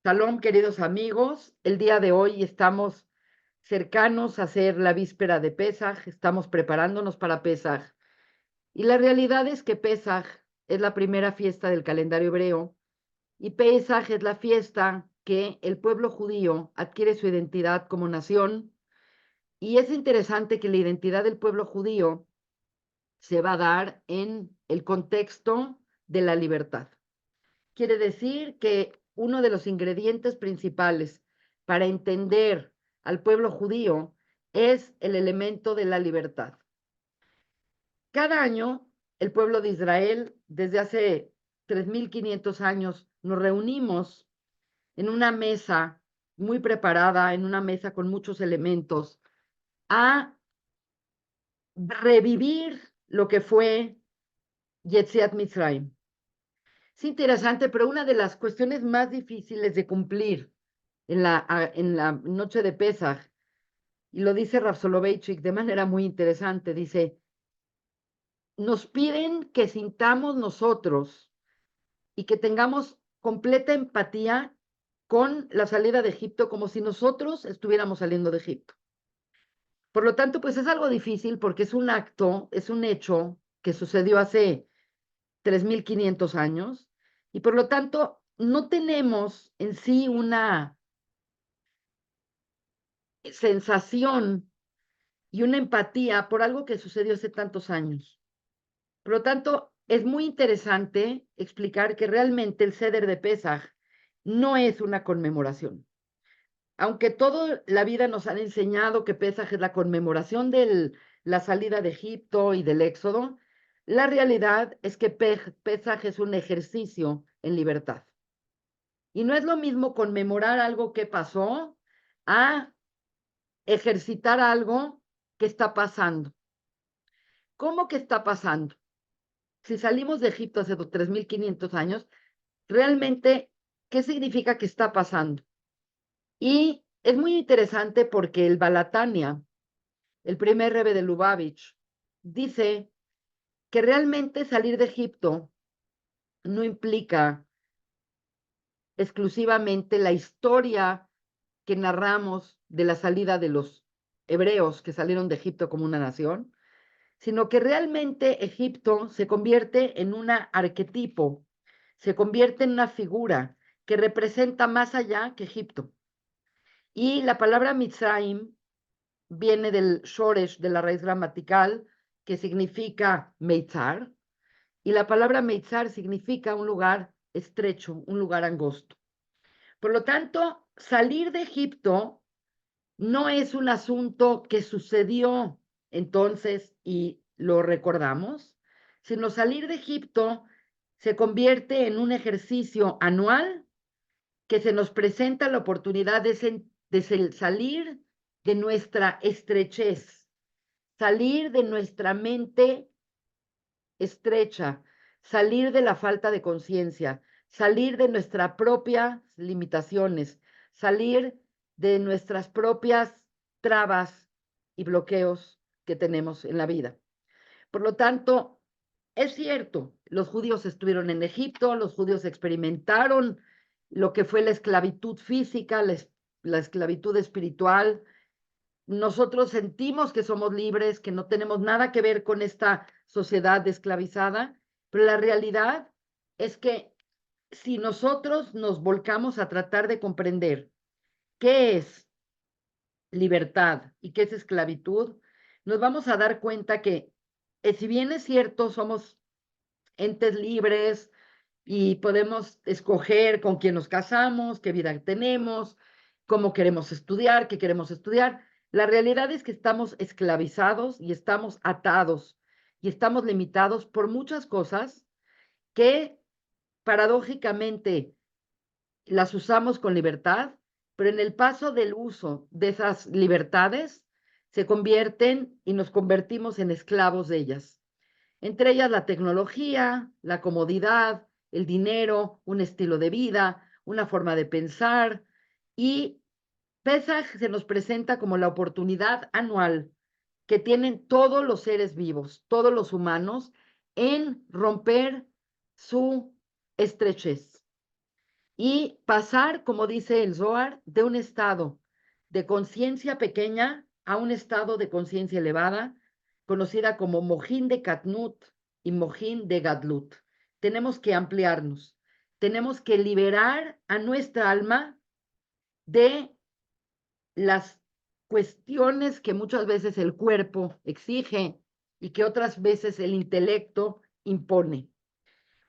Shalom, queridos amigos. El día de hoy estamos cercanos a hacer la víspera de Pesaj, estamos preparándonos para Pesaj. Y la realidad es que Pesaj es la primera fiesta del calendario hebreo y Pesaj es la fiesta que el pueblo judío adquiere su identidad como nación. Y es interesante que la identidad del pueblo judío se va a dar en el contexto de la libertad. Quiere decir que uno de los ingredientes principales para entender al pueblo judío es el elemento de la libertad. Cada año, el pueblo de Israel, desde hace 3.500 años, nos reunimos en una mesa muy preparada, en una mesa con muchos elementos, a revivir lo que fue Yetziat Mitzrayim. Es interesante, pero una de las cuestiones más difíciles de cumplir en la noche de Pesaj, y lo dice Rav Soloveitchik de manera muy interesante, dice, nos piden que sintamos nosotros y que tengamos completa empatía con la salida de Egipto como si nosotros estuviéramos saliendo de Egipto. Por lo tanto, pues es algo difícil porque es un acto, es un hecho que sucedió hace 3.500 años y por lo tanto no tenemos en sí una sensación y una empatía por algo que sucedió hace tantos años. Por lo tanto, es muy interesante explicar que realmente el Seder de Pesaj no es una conmemoración. Aunque toda la vida nos han enseñado que Pesaj es la conmemoración de la salida de Egipto y del Éxodo, la realidad es que Pesaj es un ejercicio en libertad. Y no es lo mismo conmemorar algo que pasó a ejercitar algo que está pasando. ¿Cómo que está pasando? Si salimos de Egipto hace 3.500 años, realmente, ¿qué significa que está pasando? Y es muy interesante porque el Balatania, el primer rebe de Lubavitch, dice que realmente salir de Egipto no implica exclusivamente la historia que narramos de la salida de los hebreos que salieron de Egipto como una nación, sino que realmente Egipto se convierte en un arquetipo, se convierte en una figura que representa más allá que Egipto. Y la palabra Mitzrayim viene del shoresh, de la raíz gramatical, que significa Meitzar, y la palabra Meitzar significa un lugar estrecho, un lugar angosto. Por lo tanto, salir de Egipto no es un asunto que sucedió entonces y lo recordamos, sino salir de Egipto se convierte en un ejercicio anual que se nos presenta la oportunidad de salir de nuestra estrechez, salir de nuestra mente estrecha, salir de la falta de conciencia, salir de nuestras propias limitaciones, salir de nuestras propias trabas y bloqueos que tenemos en la vida. Por lo tanto, es cierto, los judíos estuvieron en Egipto, los judíos experimentaron lo que fue la esclavitud física, la esclavitud espiritual. Nosotros sentimos que somos libres, que no tenemos nada que ver con esta sociedad esclavizada, pero la realidad es que si nosotros nos volcamos a tratar de comprender qué es libertad y qué es esclavitud, nos vamos a dar cuenta que si bien es cierto, somos entes libres y podemos escoger con quién nos casamos, qué vida tenemos, cómo queremos estudiar, qué queremos estudiar. La realidad es que estamos esclavizados y estamos atados y estamos limitados por muchas cosas que paradójicamente las usamos con libertad, pero en el paso del uso de esas libertades se convierten y nos convertimos en esclavos de ellas. Entre ellas la tecnología, la comodidad, el dinero, un estilo de vida, una forma de pensar. Y Pesaj se nos presenta como la oportunidad anual que tienen todos los seres vivos, todos los humanos, en romper su estrechez. y pasar, como dice el Zohar, de un estado de conciencia pequeña a un estado de conciencia elevada, conocida como Mojín de Katnut y Mojín de Gadlut. Tenemos que ampliarnos, tenemos que liberar a nuestra alma de las cuestiones que muchas veces el cuerpo exige y que otras veces el intelecto impone.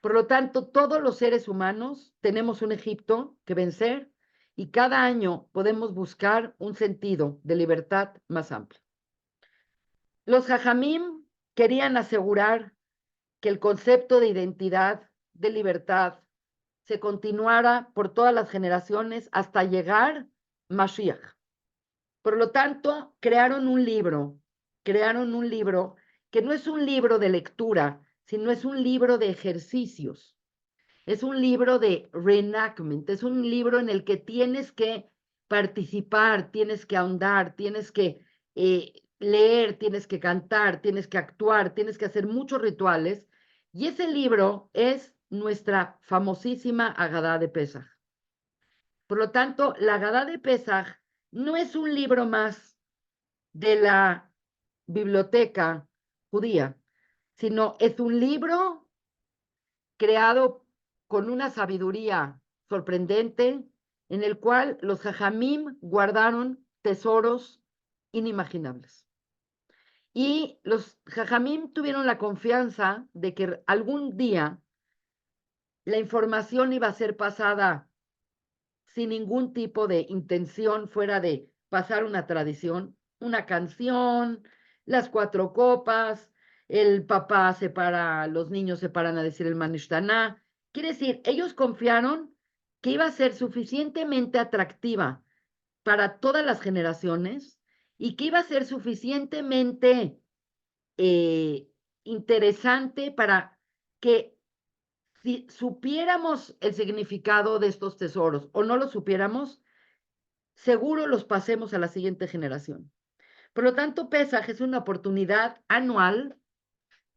Por lo tanto, todos los seres humanos tenemos un Egipto que vencer y cada año podemos buscar un sentido de libertad más amplio. Los Jajamim querían asegurar que el concepto de identidad, de libertad, se continuara por todas las generaciones hasta llegar Mashiach. Por lo tanto, crearon un libro que no es un libro de lectura, sino es un libro de ejercicios. Es un libro de reenactment, es un libro en el que tienes que participar, tienes que ahondar, tienes que leer, tienes que cantar, tienes que actuar, tienes que hacer muchos rituales. Y ese libro es nuestra famosísima Agadá de Pesaj. Por lo tanto, la Agadá de Pesaj no es un libro más de la biblioteca judía, sino es un libro creado con una sabiduría sorprendente, en el cual los jajamim guardaron tesoros inimaginables. Y los jajamim tuvieron la confianza de que algún día la información iba a ser pasada sin ningún tipo de intención fuera de pasar una tradición, una canción, las cuatro copas, el papá separa, los niños se paran a decir el Manishtaná. Quiere decir, ellos confiaron que iba a ser suficientemente atractiva para todas las generaciones y que iba a ser suficientemente eh, interesante para que si supiéramos el significado de estos tesoros o no lo supiéramos, seguro los pasemos a la siguiente generación. Por lo tanto, Pesaj es una oportunidad anual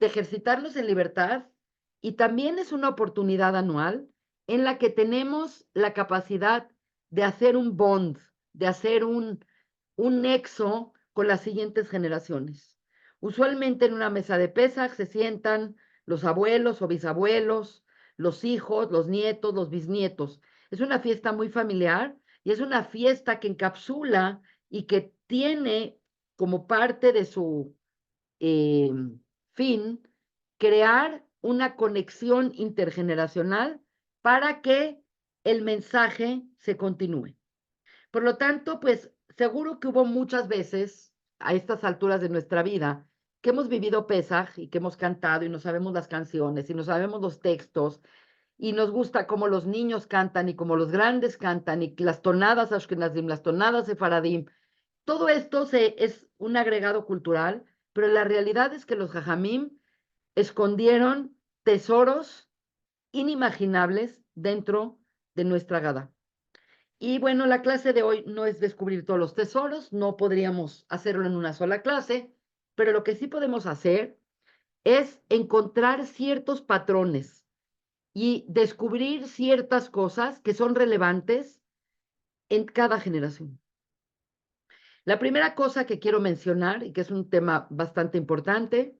de ejercitarnos en libertad y también es una oportunidad anual en la que tenemos la capacidad de hacer un bond, de hacer un nexo con las siguientes generaciones. Usualmente en una mesa de Pesaj se sientan los abuelos o bisabuelos, los hijos, los nietos, los bisnietos. Es una fiesta muy familiar y es una fiesta que encapsula y que tiene como parte de su eh, fin crear una conexión intergeneracional para que el mensaje se continúe. Por lo tanto, pues seguro que hubo muchas veces a estas alturas de nuestra vida que hemos vivido Pesaj y que hemos cantado y no sabemos las canciones y no sabemos los textos y nos gusta cómo los niños cantan y cómo los grandes cantan y las tonadas Ashkenazim, las tonadas Sefaradim. Todo esto es un agregado cultural, pero la realidad es que los jajamim escondieron tesoros inimaginables dentro de nuestra Gada. Y bueno, la clase de hoy no es descubrir todos los tesoros, no podríamos hacerlo en una sola clase, pero lo que sí podemos hacer es encontrar ciertos patrones y descubrir ciertas cosas que son relevantes en cada generación. La primera cosa que quiero mencionar, y que es un tema bastante importante,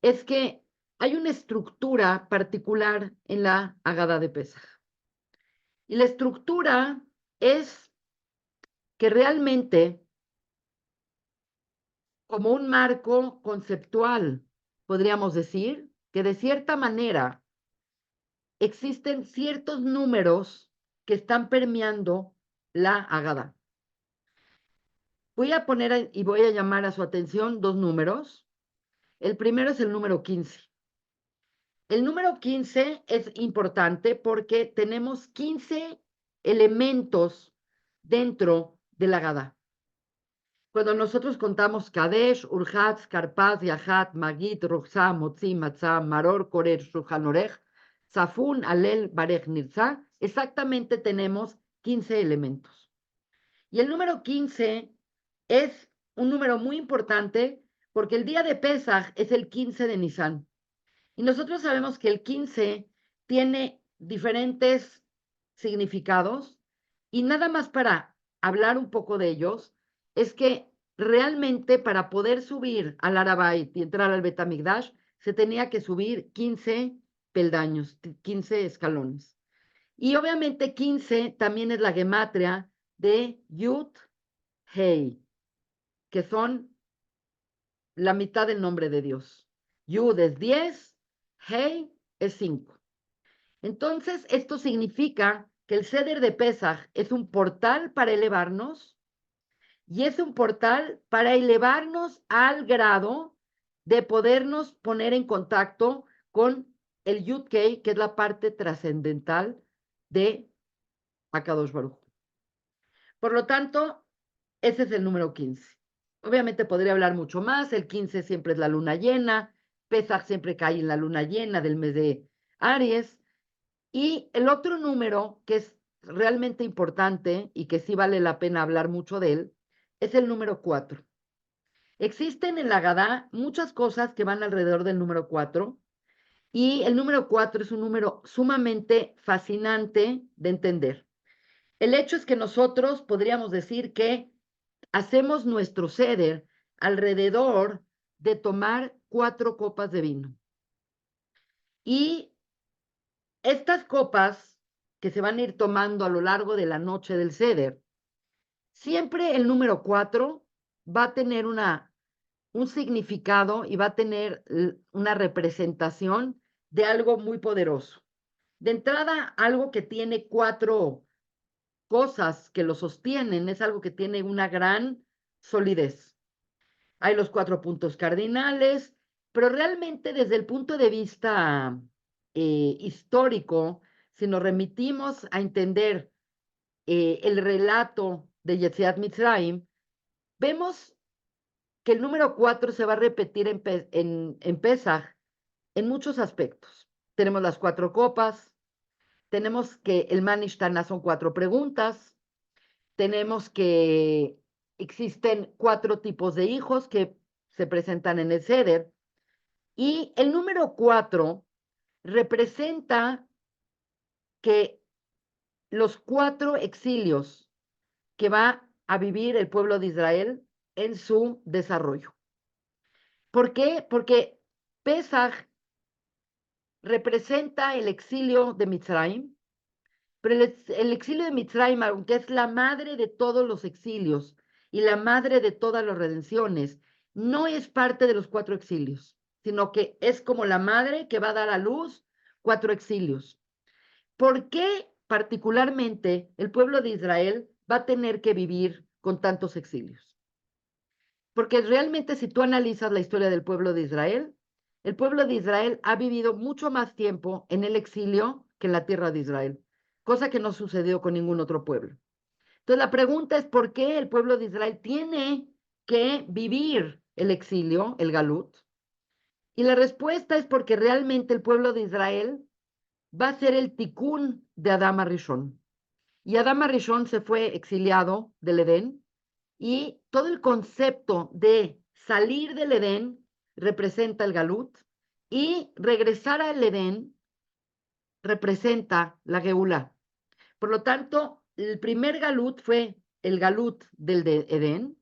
es que hay una estructura particular en la Haggadah de Pesaj. Y la estructura es que realmente, como un marco conceptual, podríamos decir que de cierta manera existen ciertos números que están permeando la Haggadah. Voy a poner y voy a llamar a su atención dos números. El primero es el número 15. El número 15 es importante porque tenemos 15 elementos dentro de la Haggadah. Cuando nosotros contamos Kadesh, Urjat, Karpaz, Yahat, Magid, Roxá, Motzi, Matzah, Maror, Korer, Shulchan Orech, Safun, Alel, Barej, Nirza, exactamente tenemos 15 elementos. Y el número 15 es un número muy importante porque el día de Pesaj es el 15 de Nisan. Y nosotros sabemos que el 15 tiene diferentes significados y nada más para hablar un poco de ellos, es que realmente para poder subir al Arabait y entrar al Betamigdash, se tenía que subir 15 peldaños, 15 escalones. Y obviamente 15 también es la gematria de Yud Hei, que son la mitad del nombre de Dios. Yud es 10, Hei es 5. Entonces, esto significa que el Seder de Pesaj es un portal para elevarnos y es un portal para elevarnos al grado de podernos poner en contacto con el Yud-Kei, que es la parte trascendental de Akadosh Baruj. Por lo tanto, ese es el número 15. Obviamente podría hablar mucho más. El 15 siempre es la luna llena. Pesaj siempre cae en la luna llena del mes de Aries. Y el otro número que es realmente importante y que sí vale la pena hablar mucho de él es el número 4. Existen en la Haggadá muchas cosas que van alrededor del número 4 y el número 4 es un número sumamente fascinante de entender. El hecho es que nosotros podríamos decir que hacemos nuestro ceder alrededor de tomar 4 copas de vino. Y estas copas que se van a ir tomando a lo largo de la noche del ceder, siempre el número 4 va a tener un significado y va a tener una representación de algo muy poderoso. De entrada, algo que tiene 4 cosas que lo sostienen, es algo que tiene una gran solidez. Hay los 4 puntos cardinales, pero realmente desde el punto de vista histórico, si nos remitimos a entender el relato de Yetziat Mitzrayim, vemos que el número 4 se va a repetir en Pesaj en muchos aspectos. Tenemos las 4 copas, tenemos que el Manishtana son 4 preguntas, tenemos que existen 4 tipos de hijos que se presentan en el Seder, y el número 4 representa que los 4 exilios que va a vivir el pueblo de Israel en su desarrollo. ¿Por qué? Porque Pesaj representa el exilio de Mitzrayim, pero el exilio de Mitzrayim, aunque es la madre de todos los exilios y la madre de todas las redenciones, no es parte de los 4 exilios, sino que es como la madre que va a dar a luz 4 exilios. ¿Por qué particularmente el pueblo de Israel va a tener que vivir con tantos exilios? Porque realmente si tú analizas la historia del pueblo de Israel, el pueblo de Israel ha vivido mucho más tiempo en el exilio que en la tierra de Israel, cosa que no sucedió con ningún otro pueblo. Entonces la pregunta es por qué el pueblo de Israel tiene que vivir el exilio, el galut, y la respuesta es porque realmente el pueblo de Israel va a ser el tikkun de Adama Rishon. Y Adama Rishon se fue exiliado del Edén y todo el concepto de salir del Edén representa el galut y regresar al Edén representa la Geulá. Por lo tanto, el primer galut fue el galut del de Edén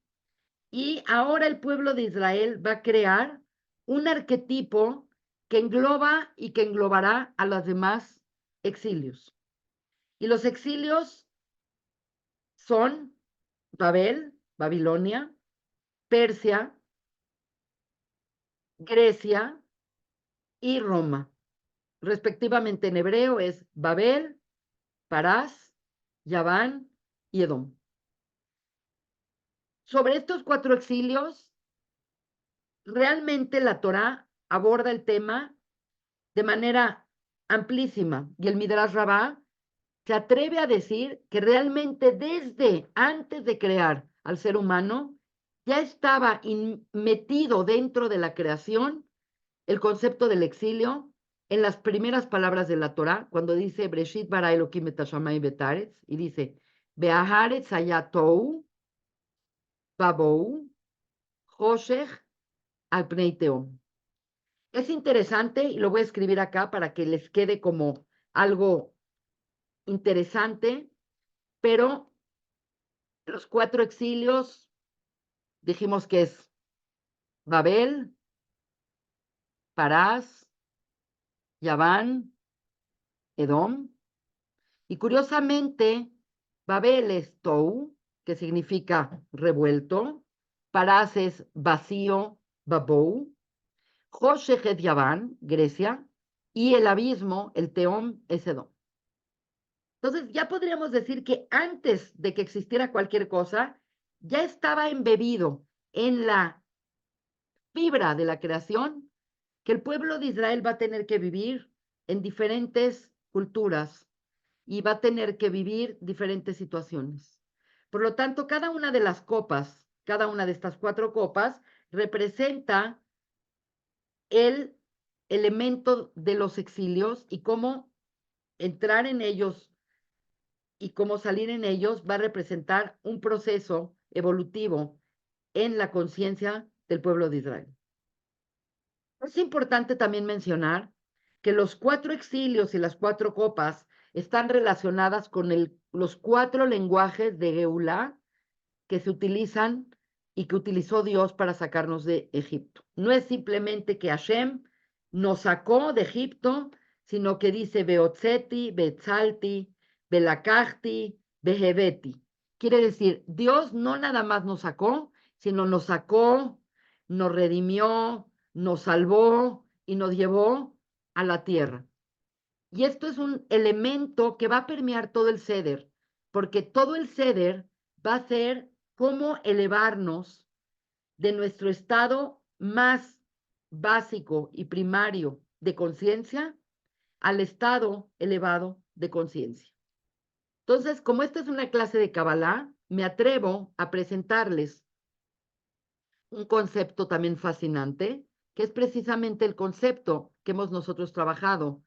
y ahora el pueblo de Israel va a crear un arquetipo que engloba y que englobará a los demás exilios. Y los exilios son Babel, Babilonia, Persia, Grecia y Roma. Respectivamente en hebreo es Babel, Parás, Yaván y Edom. Sobre estos 4 exilios, realmente la Torá aborda el tema de manera amplísima y el Midrash Rabbah se atreve a decir que realmente desde antes de crear al ser humano ya estaba metido dentro de la creación el concepto del exilio en las primeras palabras de la Torá, cuando dice Breshit bara Elohim et hashamayim v'et y dice Be'aharetz haya tohu babou choshech al pnei tehom. Es interesante y lo voy a escribir acá para que les quede como algo interesante, pero los 4 exilios dijimos que es Babel, Parás, Yaván, Edom, y curiosamente, Babel es Tou, que significa revuelto, Parás es vacío, Babou, Joshech es Yaván, Grecia, y el abismo, el Teom, es Edom. Entonces, ya podríamos decir que antes de que existiera cualquier cosa, ya estaba embebido en la fibra de la creación que el pueblo de Israel va a tener que vivir en diferentes culturas y va a tener que vivir diferentes situaciones. Por lo tanto, cada una de las copas, cada una de estas 4 copas, representa el elemento de los exilios y cómo entrar en ellos y cómo salir en ellos va a representar un proceso evolutivo en la conciencia del pueblo de Israel. Es importante también mencionar que los 4 exilios y las 4 copas están relacionadas con los 4 lenguajes de Geulá que se utilizan y que utilizó Dios para sacarnos de Egipto. No es simplemente que Hashem nos sacó de Egipto, sino que dice Beotzeti, Betzalti, Belakachti, Behebeti. Quiere decir, Dios no nada más nos sacó, sino nos sacó, nos redimió, nos salvó y nos llevó a la tierra. Y esto es un elemento que va a permear todo el Seder, porque todo el Seder va a ser cómo elevarnos de nuestro estado más básico y primario de conciencia al estado elevado de conciencia. Entonces, como esta es una clase de Kabbalah, me atrevo a presentarles un concepto también fascinante, que es precisamente el concepto que hemos nosotros trabajado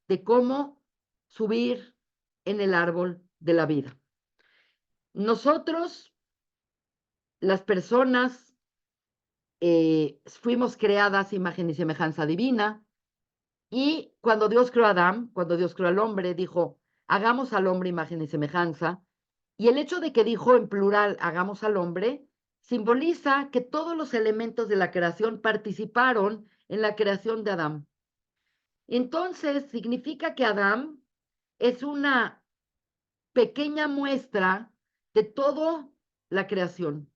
de cómo subir en el árbol de la vida. Nosotros, las personas, fuimos creadas imagen y semejanza divina, y cuando Dios creó a Adán, cuando Dios creó al hombre, dijo, hagamos al hombre imagen y semejanza, y el hecho de que dijo en plural, hagamos al hombre, simboliza que todos los elementos de la creación participaron en la creación de Adán. Entonces, significa que Adán es una pequeña muestra de toda la creación.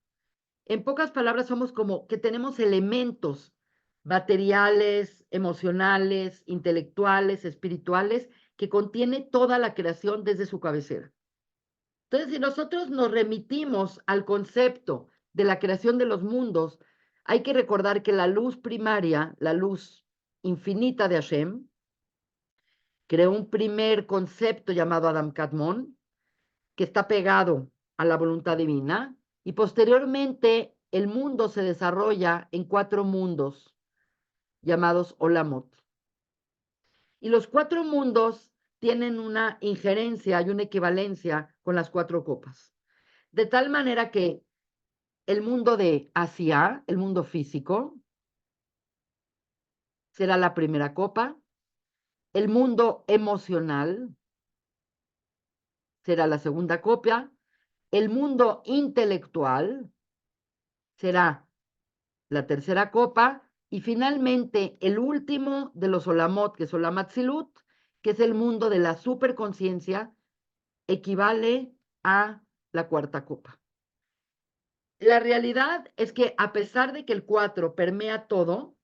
En pocas palabras, somos como que tenemos elementos materiales, emocionales, intelectuales, espirituales, que contiene toda la creación desde su cabecera. Entonces, si nosotros nos remitimos al concepto de la creación de los mundos, hay que recordar que la luz primaria, la luz infinita de Hashem, creó un primer concepto llamado Adam Kadmon, que está pegado a la voluntad divina, y posteriormente el mundo se desarrolla en 4 mundos llamados Olamot. Y los 4 mundos tienen una injerencia y una equivalencia con las 4 copas. De tal manera que el mundo de Asia, el mundo físico, será la primera copa. El mundo emocional será la segunda copa. El mundo intelectual será la tercera copa, y finalmente el último de los Olamot, que es Olamatzilut, que es el mundo de la superconciencia, equivale a la cuarta copa. La realidad es que a pesar de que el 4 permea todo,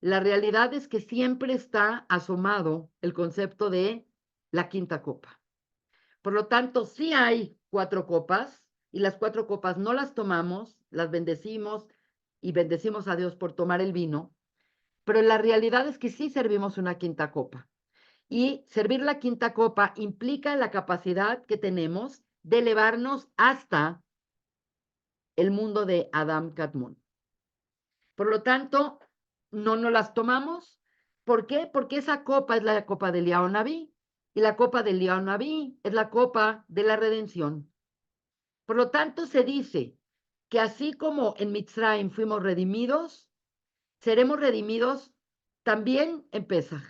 la realidad es que siempre está asomado el concepto de la quinta copa. Por lo tanto, sí hay 4 copas, y las 4 copas no las tomamos, las bendecimos y bendecimos a Dios por tomar el vino, pero la realidad es que sí servimos una quinta copa. Y servir la quinta copa implica la capacidad que tenemos de elevarnos hasta el mundo de Adam Kadmon. Por lo tanto, no nos las tomamos. ¿Por qué? Porque esa copa es la copa de Eliyahu Naví, y la copa de Eliyahu Naví es la copa de la redención. Por lo tanto, se dice que así como en Mitzrayim fuimos redimidos, seremos redimidos también en Pesaj.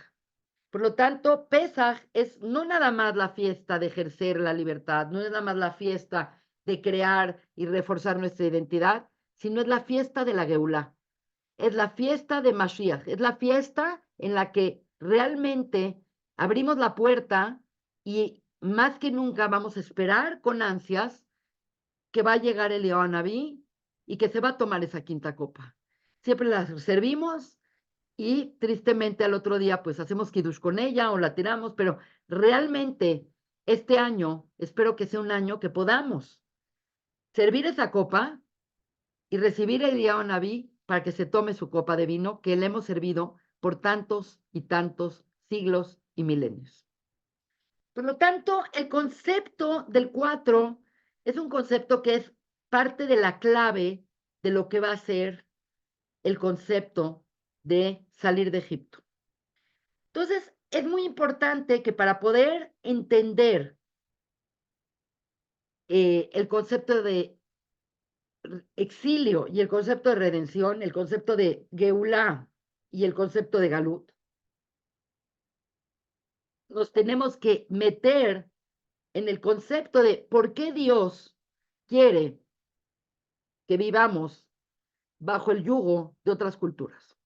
Por lo tanto, Pesaj es no nada más la fiesta de ejercer la libertad, no es nada más la fiesta de crear y reforzar nuestra identidad, sino es la fiesta de la Geulá, es la fiesta de Mashiach, es la fiesta en la que realmente abrimos la puerta y más que nunca vamos a esperar con ansias que va a llegar el Naví y que se va a tomar esa quinta copa. Siempre la servimos y tristemente al otro día pues hacemos kiddush con ella o la tiramos, pero realmente este año espero que sea un año que podamos servir esa copa y recibir el Naví para que se tome su copa de vino que le hemos servido por tantos y tantos siglos y milenios. Por lo tanto, el concepto del 4 es un concepto que es parte de la clave de lo que va a ser el concepto de salir de Egipto. Entonces, es muy importante que para poder entender el concepto de exilio y el concepto de redención, el concepto de Geulá y el concepto de Galut, nos tenemos que meter en el concepto de por qué Dios quiere que vivamos bajo el yugo de otras culturas.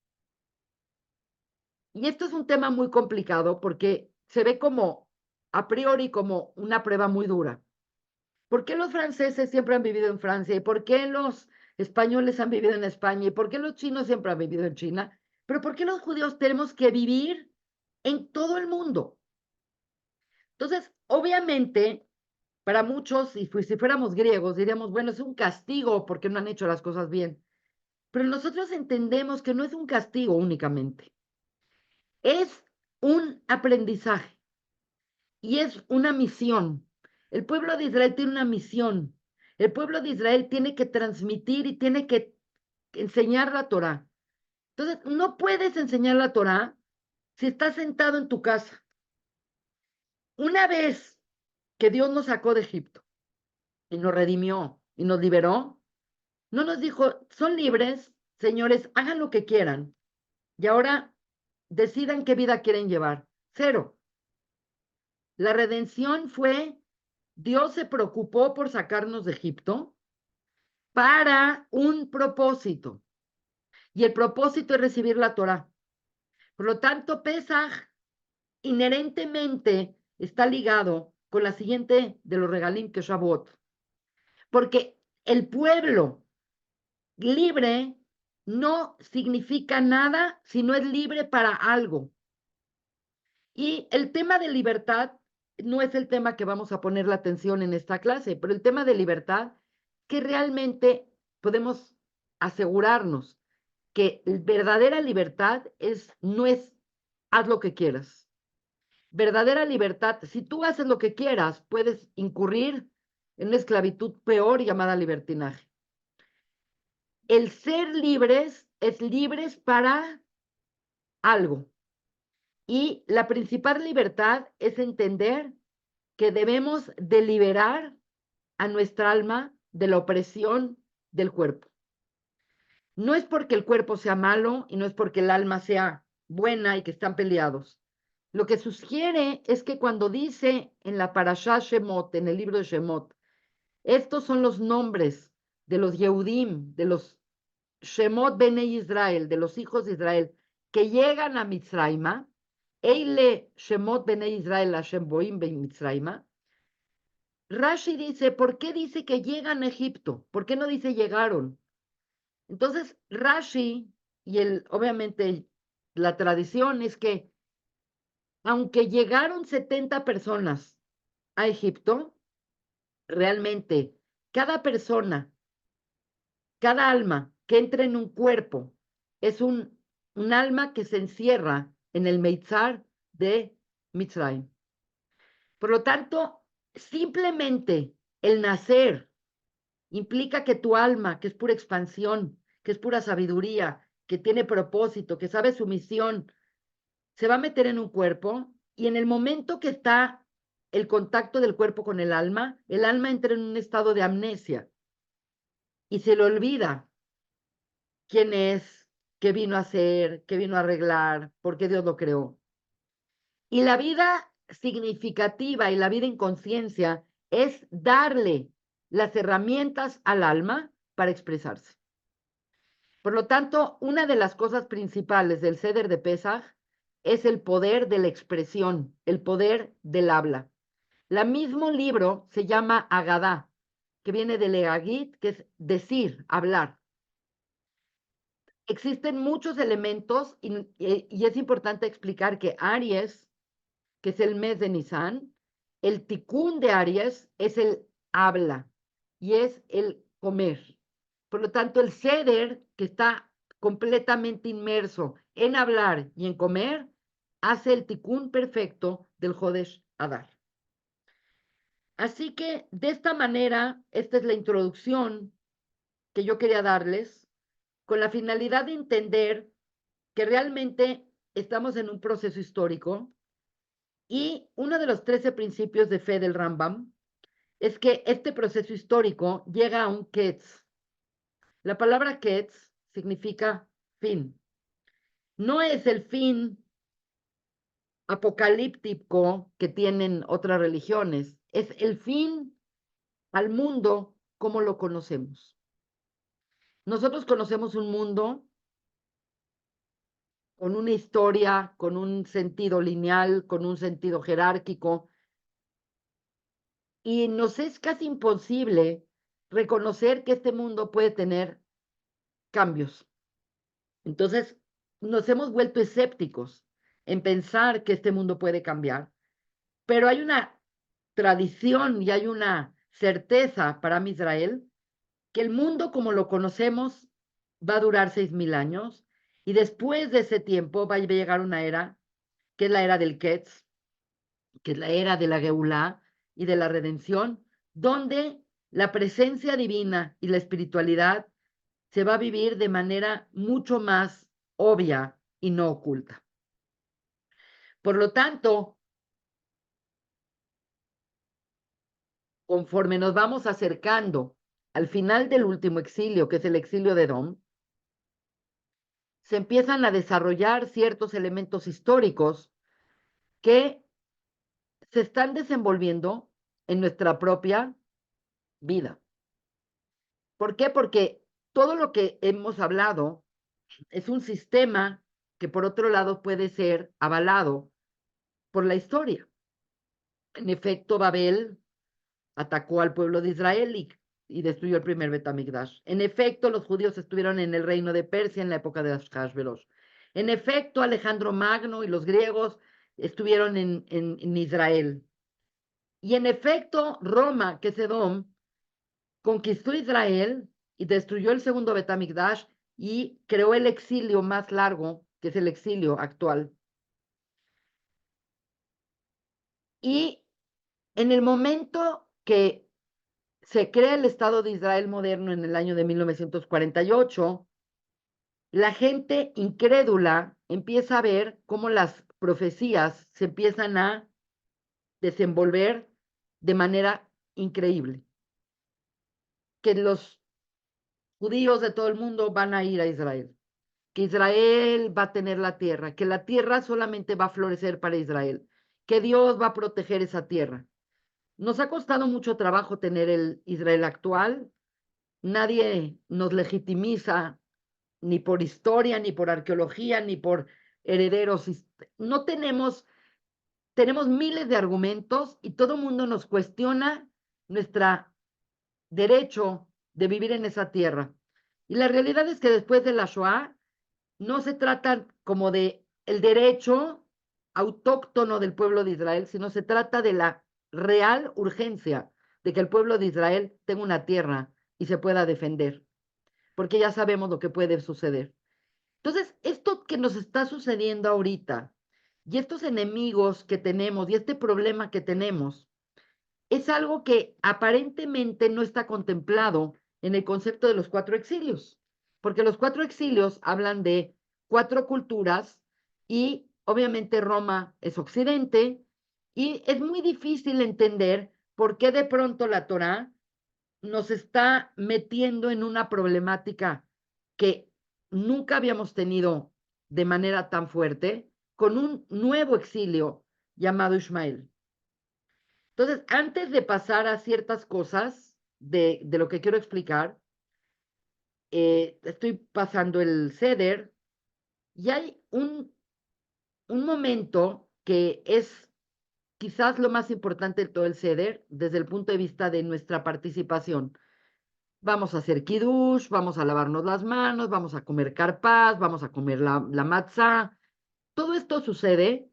Y esto es un tema muy complicado porque se ve como a priori como una prueba muy dura. ¿Por qué los franceses siempre han vivido en Francia? ¿Y por qué los españoles han vivido en España? ¿Y por qué los chinos siempre han vivido en China? Pero ¿por qué los judíos tenemos que vivir en todo el mundo? Entonces, obviamente, para muchos, si fuéramos griegos, diríamos, bueno, es un castigo porque no han hecho las cosas bien. Pero nosotros entendemos que no es un castigo únicamente, es un aprendizaje y es una misión. El pueblo de Israel tiene una misión. El pueblo de Israel tiene que transmitir y tiene que enseñar la Torá. Entonces, no puedes enseñar la Torá si estás sentado en tu casa. Una vez que Dios nos sacó de Egipto y nos redimió y nos liberó, no nos dijo, son libres, señores, hagan lo que quieran. Y ahora decidan qué vida quieren llevar. Cero. La redención fue, Dios se preocupó por sacarnos de Egipto para un propósito. Y el propósito es recibir la Torah. Por lo tanto, Pesaj inherentemente está ligado con la siguiente de los regalim que Shavuot. Porque el pueblo libre no significa nada si no es libre para algo. Y el tema de libertad no es el tema que vamos a poner la atención en esta clase, pero el tema de libertad, que realmente podemos asegurarnos que verdadera libertad no es haz lo que quieras. Verdadera libertad, si tú haces lo que quieras, puedes incurrir en una esclavitud peor llamada libertinaje. El ser libres es libres para algo. Y la principal libertad es entender que debemos de liberar a nuestra alma de la opresión del cuerpo. No es porque el cuerpo sea malo y no es porque el alma sea buena y que están peleados. Lo que sugiere es que cuando dice en la Parashá Shemot, en el libro de Shemot, estos son los nombres de los Yehudim, de los Shemot Bene Israel, de los hijos de Israel, que llegan a Mitzrayma, Eile Shemot Bene Israel Hashem Boim Ben Mitzrayma. Rashi dice, ¿por qué dice que llegan a Egipto? ¿Por qué no dice llegaron? Entonces, Rashi y obviamente la tradición es que aunque llegaron 70 personas a Egipto, realmente cada persona, cada alma que entra en un cuerpo es un alma que se encierra en el Meitzar de Mitzrayim. Por lo tanto, simplemente el nacer implica que tu alma, que es pura expansión, que es pura sabiduría, que tiene propósito, que sabe su misión, se va a meter en un cuerpo y en el momento que está el contacto del cuerpo con el alma entra en un estado de amnesia y se le olvida quién es, qué vino a hacer, qué vino a arreglar, por qué Dios lo creó. Y la vida significativa y la vida en conciencia es darle las herramientas al alma para expresarse. Por lo tanto, una de las cosas principales del Seder de Pesaj es el poder de la expresión, el poder del habla. El mismo libro se llama Agadá, que viene de Leagit, que es decir, hablar. Existen muchos elementos y es importante explicar que Aries, que es el mes de Nisan, el Tikkun de Aries es el habla y es el comer. Por lo tanto, el Seder, que está completamente inmerso en hablar y en comer, hace el Tikkun perfecto del Jodesh Adar. Así que, de esta manera, esta es la introducción que yo quería darles, con la finalidad de entender que realmente estamos en un proceso histórico y uno de los 13 principios de fe del Rambam es que este proceso histórico llega a un Ketz. La palabra Ketz significa fin. No es el fin apocalíptico que tienen otras religiones, es el fin al mundo como lo conocemos. Nosotros conocemos un mundo con una historia, con un sentido lineal, con un sentido jerárquico, y nos es casi imposible reconocer que este mundo puede tener cambios. Entonces, nos hemos vuelto escépticos en pensar que este mundo puede cambiar, pero hay una tradición y hay una certeza para Israel que el mundo como lo conocemos va a durar 6,000 años y después de ese tiempo va a llegar una era, que es la era del Ketz, que es la era de la Geulá y de la redención, donde la presencia divina y la espiritualidad se va a vivir de manera mucho más obvia y no oculta. Por lo tanto, conforme nos vamos acercando al final del último exilio, que es el exilio de Edom, se empiezan a desarrollar ciertos elementos históricos que se están desenvolviendo en nuestra propia vida. ¿Por qué? Porque todo lo que hemos hablado es un sistema que por otro lado puede ser avalado por la historia. En efecto, Babel atacó al pueblo de Israel y destruyó el primer Betamigdash. En efecto, los judíos estuvieron en el reino de Persia en la época de Ashverosh. En efecto, Alejandro Magno y los griegos estuvieron en Israel. Y en efecto, Roma, que es Edom, conquistó Israel y destruyó el segundo Betamigdash y creó el exilio más largo, que es el exilio actual. Y en el momento que se crea el Estado de Israel moderno en el año de 1948, la gente incrédula empieza a ver cómo las profecías se empiezan a desenvolver de manera increíble. Que los judíos de todo el mundo van a ir a Israel, que Israel va a tener la tierra, que la tierra solamente va a florecer para Israel, que Dios va a proteger esa tierra. Nos ha costado mucho trabajo tener el Israel actual. Nadie nos legitimiza ni por historia, ni por arqueología, ni por herederos. No tenemos miles de argumentos y todo el mundo nos cuestiona nuestro derecho de vivir en esa tierra. Y la realidad es que después de la Shoah no se trata como de el derecho autóctono del pueblo de Israel, sino se trata de la real urgencia de que el pueblo de Israel tenga una tierra y se pueda defender, porque ya sabemos lo que puede suceder. Entonces, esto que nos está sucediendo ahorita y estos enemigos que tenemos y este problema que tenemos es algo que aparentemente no está contemplado en el concepto de los 4 exilios, porque los 4 exilios hablan de 4 culturas y obviamente Roma es Occidente y es muy difícil entender por qué de pronto la Torá nos está metiendo en una problemática que nunca habíamos tenido de manera tan fuerte, con un nuevo exilio llamado Ishmael. Entonces, antes de pasar a ciertas cosas de lo que quiero explicar, estoy pasando el ceder y hay un momento que es quizás lo más importante de todo el ceder desde el punto de vista de nuestra participación. Vamos a hacer kiddush, vamos a lavarnos las manos, vamos a comer carpaz, vamos a comer la matzá. Todo esto sucede,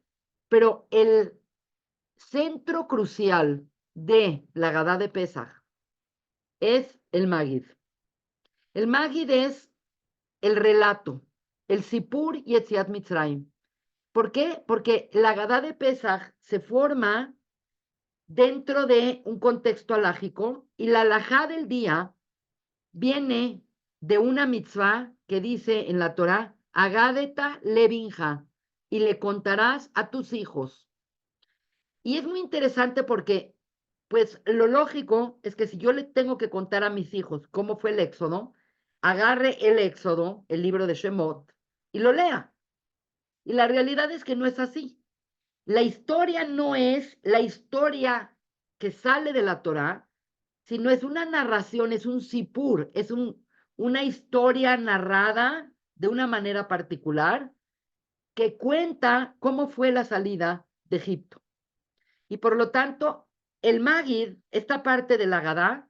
pero el centro crucial de la Gadá de Pesaj es el Magid. El Magid es el relato, el Sipur y Etziat Mitzrayim. ¿Por qué? Porque la Gadá de Pesaj se forma dentro de un contexto alágico y la alajá del día viene de una mitzvah que dice en la Torá, Agádeta levinja, y le contarás a tus hijos. Y es muy interesante porque, pues, lo lógico es que si yo le tengo que contar a mis hijos cómo fue el Éxodo, agarre el Éxodo, el libro de Shemot, y lo lea. Y la realidad es que no es así. La historia no es la historia que sale de la Torá, sino es una narración, es un sipur, es una historia narrada de una manera particular que cuenta cómo fue la salida de Egipto. Y por lo tanto, el Magid, esta parte de la Gadá,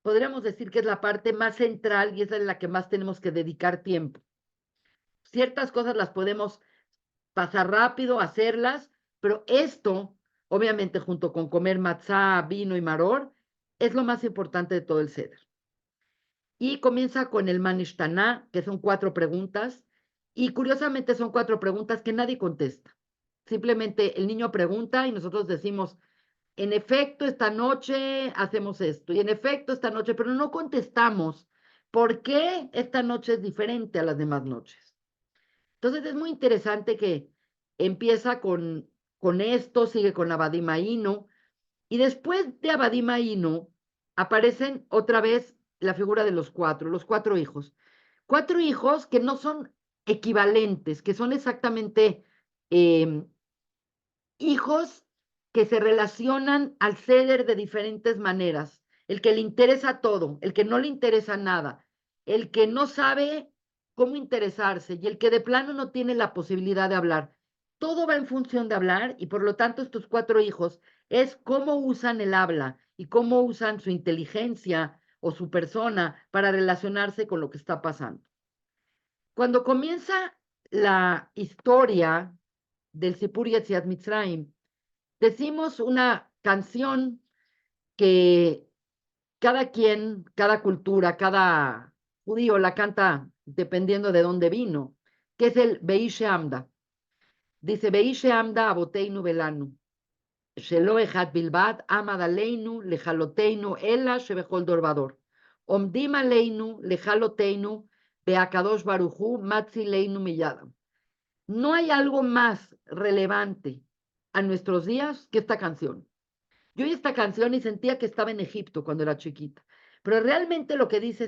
podríamos decir que es la parte más central y es en la que más tenemos que dedicar tiempo. Ciertas cosas las podemos pasar rápido, hacerlas, pero esto, obviamente junto con comer matzá, vino y maror, es lo más importante de todo el ceder. Y comienza con el Manishtaná, que son 4 preguntas, y curiosamente son 4 preguntas que nadie contesta. Simplemente el niño pregunta y nosotros decimos, en efecto, esta noche hacemos esto, y en efecto, esta noche, pero no contestamos por qué esta noche es diferente a las demás noches. Entonces es muy interesante que empieza con esto, sigue con Abadimaíno, y después de Abadimaíno aparecen otra vez la figura de los 4 hijos. 4 hijos que no son equivalentes, que son exactamente eh, hijos que se relacionan al ceder de diferentes maneras. El que le interesa todo, el que no le interesa nada, el que no sabe cómo interesarse y el que de plano no tiene la posibilidad de hablar. Todo va en función de hablar y por lo tanto estos 4 hijos es cómo usan el habla y cómo usan su inteligencia o su persona para relacionarse con lo que está pasando. Cuando comienza la historia del Sipur Yetziat Mitzrayim, decimos una canción que cada quien, cada cultura, cada judío la canta dependiendo de dónde vino, que es el Beishe Amda. Dice, Beishe Amda aboteinu velanu, shelo echad bilbad amad aleinu lejaloteinu ela shebechol dorvador. Omdim aleinu lejaloteinu beakadosh baruchu matzi leinu milladam. No hay algo más relevante a nuestros días que esta canción. Yo oí esta canción y sentía que estaba en Egipto cuando era chiquita, pero realmente lo que dice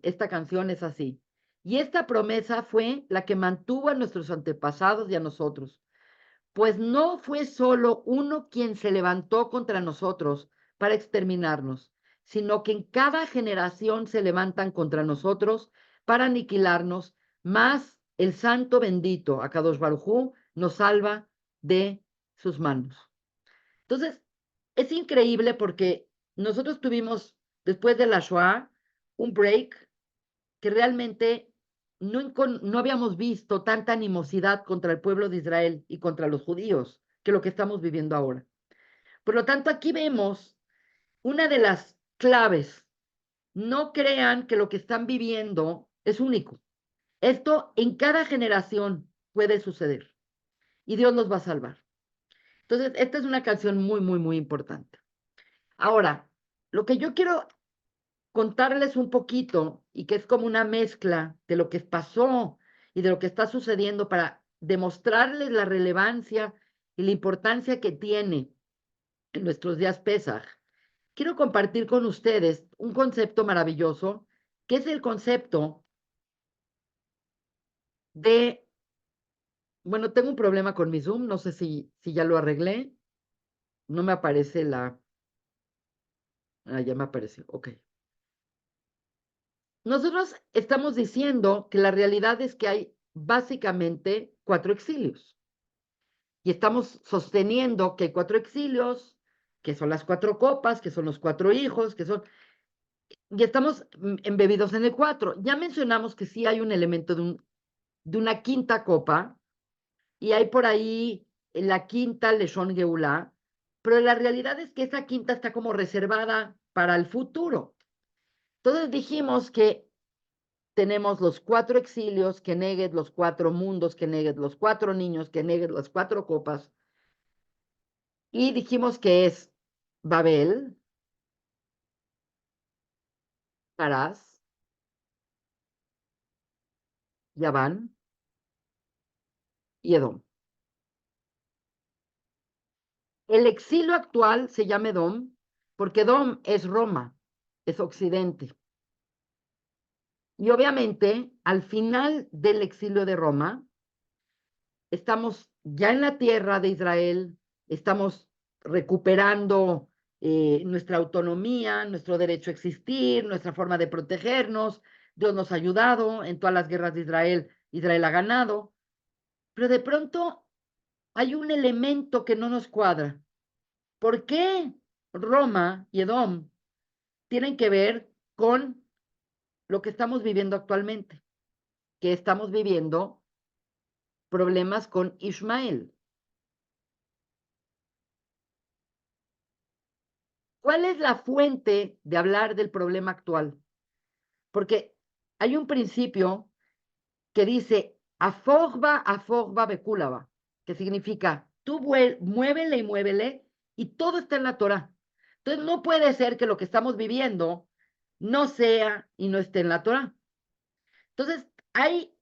esta canción es así. Y esta promesa fue la que mantuvo a nuestros antepasados y a nosotros, pues no fue solo uno quien se levantó contra nosotros para exterminarnos, sino que en cada generación se levantan contra nosotros para aniquilarnos, más el santo bendito, Akadosh Baruj Hu, nos salva de sus manos. Entonces, es increíble porque nosotros tuvimos, después de la Shoah, un break que realmente no habíamos visto tanta animosidad contra el pueblo de Israel y contra los judíos que lo que estamos viviendo ahora. Por lo tanto, aquí vemos una de las claves. No crean que lo que están viviendo es único. Esto en cada generación puede suceder y Dios los va a salvar. Entonces, esta es una canción muy, muy, muy importante. Ahora, lo que yo quiero contarles un poquito y que es como una mezcla de lo que pasó y de lo que está sucediendo para demostrarles la relevancia y la importancia que tiene en nuestros días Pesaj. Quiero compartir con ustedes un concepto maravilloso, que es el concepto de Bueno, tengo un problema con mi Zoom, no sé si ya lo arreglé. No me aparece la... Ah, ya me apareció, ok. Nosotros estamos diciendo que la realidad es que hay básicamente 4 exilios. Y estamos sosteniendo que hay 4 exilios, que son las 4 copas, que son los 4 hijos, que son... Y estamos embebidos en el 4. Ya mencionamos que sí hay un elemento de una quinta copa, y hay por ahí la quinta Leshon Geulá, pero la realidad es que esa quinta está como reservada para el futuro. Entonces dijimos que tenemos los 4 exilios, que Neged, los 4 mundos, que Neged, los 4 niños, que Neged, las 4 copas, y dijimos que es Babel, Parás, Yaván y Edom. El exilio actual se llama Edom porque Edom es Roma, es Occidente. Y obviamente, al final del exilio de Roma, estamos ya en la tierra de Israel, estamos recuperando nuestra autonomía, nuestro derecho a existir, nuestra forma de protegernos. Dios nos ha ayudado en todas las guerras de Israel, Israel ha ganado, pero de pronto hay un elemento que no nos cuadra. ¿Por qué Roma y Edom tienen que ver con lo que estamos viviendo actualmente? Que estamos viviendo problemas con Ismael. ¿Cuál es la fuente de hablar del problema actual? Porque hay un principio que dice afogba bekulaba, que significa tú muévele y muévele, y todo está en la Torah. Entonces no puede ser que lo que estamos viviendo no sea y no esté en la Torah. Entonces hay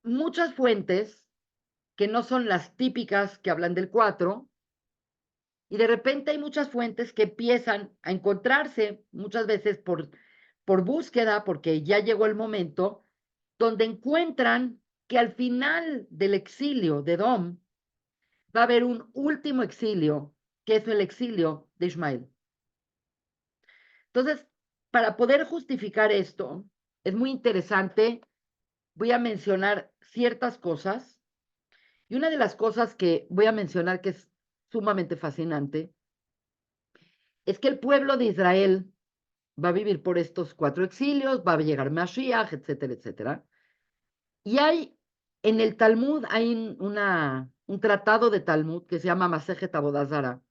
muchas fuentes que no son las típicas que hablan del 4, y de repente hay muchas fuentes que empiezan a encontrarse, muchas veces por búsqueda, porque ya llegó el momento, donde encuentran que al final del exilio de Dom va a haber un último exilio, que es el exilio de Ismael. Entonces, para poder justificar esto, es muy interesante, voy a mencionar ciertas cosas, y una de las cosas que voy a mencionar que es sumamente fascinante es que el pueblo de Israel va a vivir por estos 4 exilios, va a llegar Mashiach, etcétera, etcétera. Y hay, en el Talmud, hay un tratado de Talmud que se llama Masejet Avodah Zarah.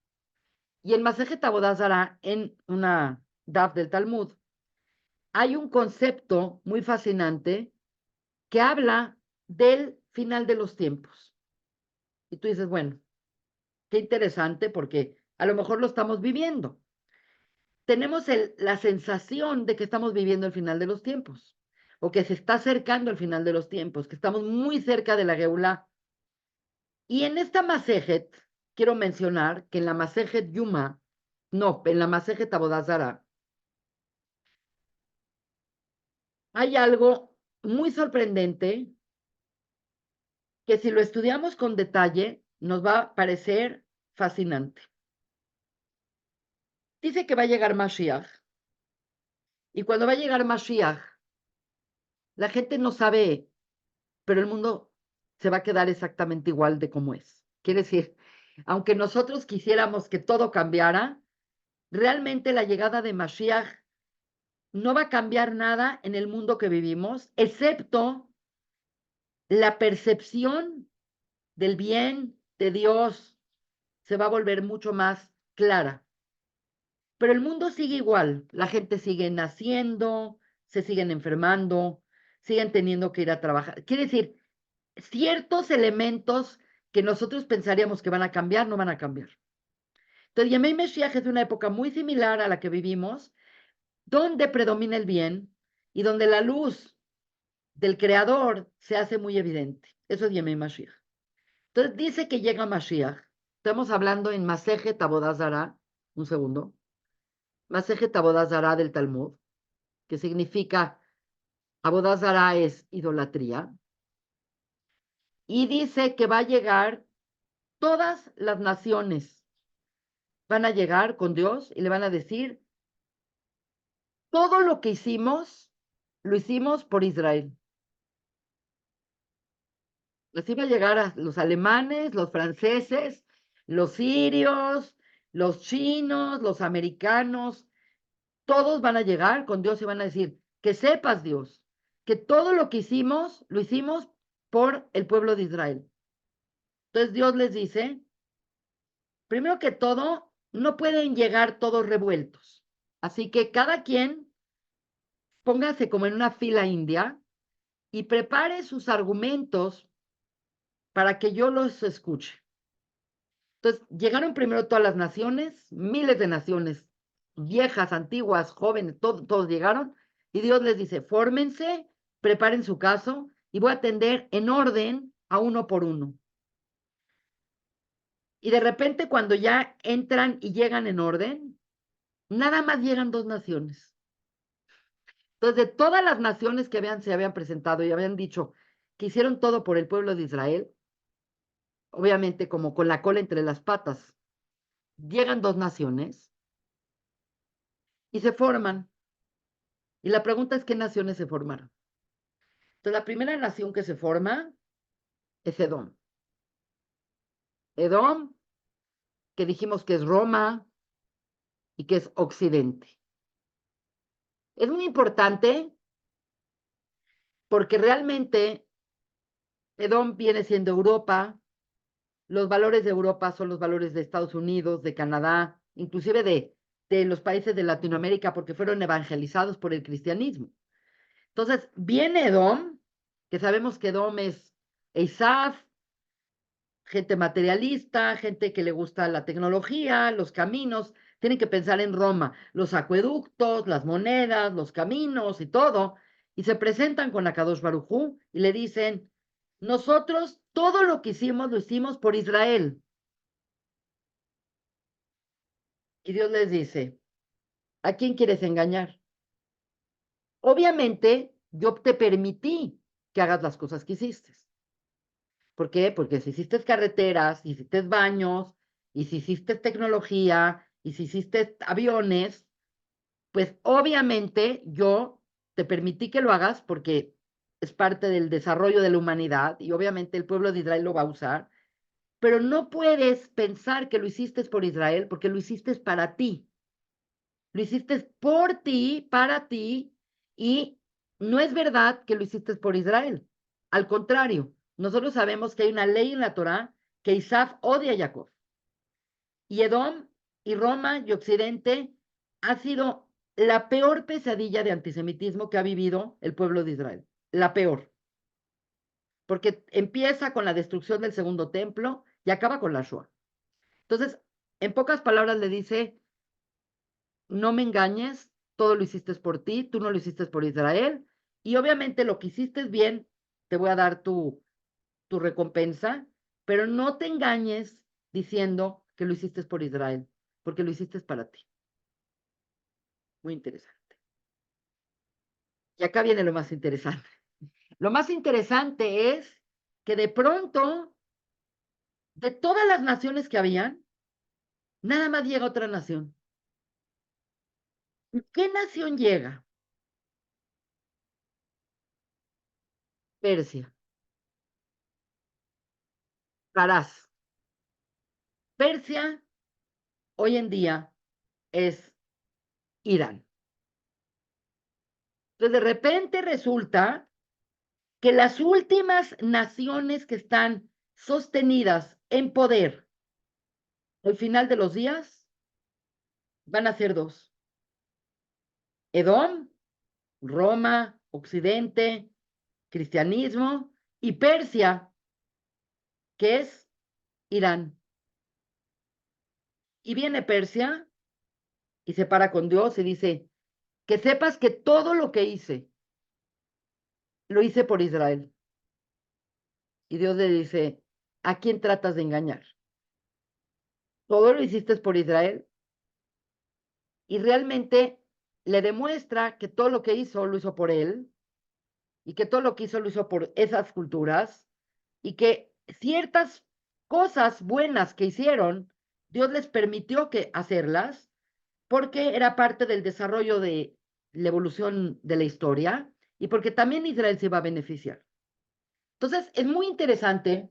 Y en Masejet Avodah Zarah, en una daf del Talmud, hay un concepto muy fascinante que habla del final de los tiempos. Y tú dices, bueno, qué interesante porque a lo mejor lo estamos viviendo. Tenemos la sensación de que estamos viviendo el final de los tiempos, o que se está acercando el final de los tiempos, que estamos muy cerca de la Geulá. Y en esta Masejet, quiero mencionar que en la Masejet Yuma, no, en la Masejet Avodah Zarah, hay algo muy sorprendente que si lo estudiamos con detalle, nos va a parecer fascinante. Dice que va a llegar Mashiach, y cuando va a llegar Mashiach, la gente no sabe, pero el mundo se va a quedar exactamente igual de como es. Quiere decir, aunque nosotros quisiéramos que todo cambiara, realmente la llegada de Mashiach no va a cambiar nada en el mundo que vivimos, excepto la percepción del bien de Dios se va a volver mucho más clara. Pero el mundo sigue igual, la gente sigue naciendo, se siguen enfermando, siguen teniendo que ir a trabajar. Quiere decir, ciertos elementos que nosotros pensaríamos que van a cambiar, no van a cambiar. Entonces, Yemei Meshiach es una época muy similar a la que vivimos, donde predomina el bien y donde la luz del creador se hace muy evidente. Eso es Yemei Mashiach. Entonces dice que llega Mashiach. Estamos hablando en Masejet Avodah Zarah, un segundo. Masejet Avodah Zarah del Talmud, que significa Avodah Zarah es idolatría. y dice que va a llegar, todas las naciones van a llegar con Dios y le van a decir, todo lo que hicimos, lo hicimos por Israel. Así va a llegar a los alemanes, los franceses, los sirios, los chinos, los americanos, todos van a llegar con Dios y van a decir, que sepas Dios, que todo lo que hicimos, lo hicimos por el pueblo de Israel. Entonces Dios les dice, primero que todo, no pueden llegar todos revueltos. Así que cada quien póngase como en una fila india y prepare sus argumentos para que yo los escuche. Entonces, llegaron primero todas las naciones, miles de naciones, viejas, antiguas, jóvenes, todos llegaron, y Dios les dice, fórmense, preparen su caso, y voy a atender en orden a uno por uno. Y de repente, cuando ya entran y llegan en orden, nada más llegan dos naciones. Entonces, de todas las naciones que se habían presentado y habían dicho que hicieron todo por el pueblo de Israel, obviamente como con la cola entre las patas, llegan dos naciones y se forman. Y la pregunta es, ¿qué naciones se formaron? Entonces, la primera nación que se forma es Edom. Edom, que dijimos que es Roma y que es Occidente. Es muy importante porque realmente Edom viene siendo Europa, los valores de Europa son los valores de Estados Unidos, de Canadá, inclusive de los países de Latinoamérica, porque fueron evangelizados por el cristianismo. Entonces, viene Edom, que sabemos que Edom es Esaú, gente materialista, gente que le gusta la tecnología, los caminos, tienen que pensar en Roma, los acueductos, las monedas, los caminos y todo, y se presentan con Akadosh Baruj Hu y le dicen, nosotros todo lo que hicimos lo hicimos por Israel. Y Dios les dice, ¿a quién quieres engañar? Obviamente, yo te permití que hagas las cosas que hiciste. ¿Por qué? Porque si hiciste carreteras, si hiciste baños, y si hiciste tecnología, y si hiciste aviones, pues obviamente yo te permití que lo hagas porque es parte del desarrollo de la humanidad y obviamente el pueblo de Israel lo va a usar, pero no puedes pensar que lo hiciste por Israel porque lo hiciste para ti. Lo hiciste por ti, para ti, y no es verdad que lo hiciste por Israel. Al contrario, nosotros sabemos que hay una ley en la Torá que Isaf odia a Jacob. Y Edom y Roma y Occidente ha sido la peor pesadilla de antisemitismo que ha vivido el pueblo de Israel. La peor. Porque empieza con la destrucción del segundo templo y acaba con la Shoah. Entonces, en pocas palabras le dice, no me engañes, todo lo hiciste por ti, tú no lo hiciste por Israel, y obviamente lo que hiciste bien, te voy a dar tu recompensa, pero no te engañes diciendo que lo hiciste por Israel, porque lo hiciste para ti. Muy interesante. Y acá viene lo más interesante. Lo más interesante es que de pronto, de todas las naciones que habían, nada más llega otra nación. ¿Qué nación llega? Persia. Parás. Persia hoy en día es Irán. Entonces, de repente resulta que las últimas naciones que están sostenidas en poder al final de los días van a ser dos. Edom, Roma, Occidente, cristianismo, y Persia, que es Irán. Y viene Persia y se para con Dios y dice, que sepas que todo lo que hice, lo hice por Israel. Y Dios le dice, ¿a quién tratas de engañar? Todo lo hiciste por Israel. Y realmente le demuestra que todo lo que hizo lo hizo por él y que todo lo que hizo lo hizo por esas culturas y que ciertas cosas buenas que hicieron, Dios les permitió que hacerlas porque era parte del desarrollo de la evolución de la historia y porque también Israel se iba a beneficiar. Entonces, es muy interesante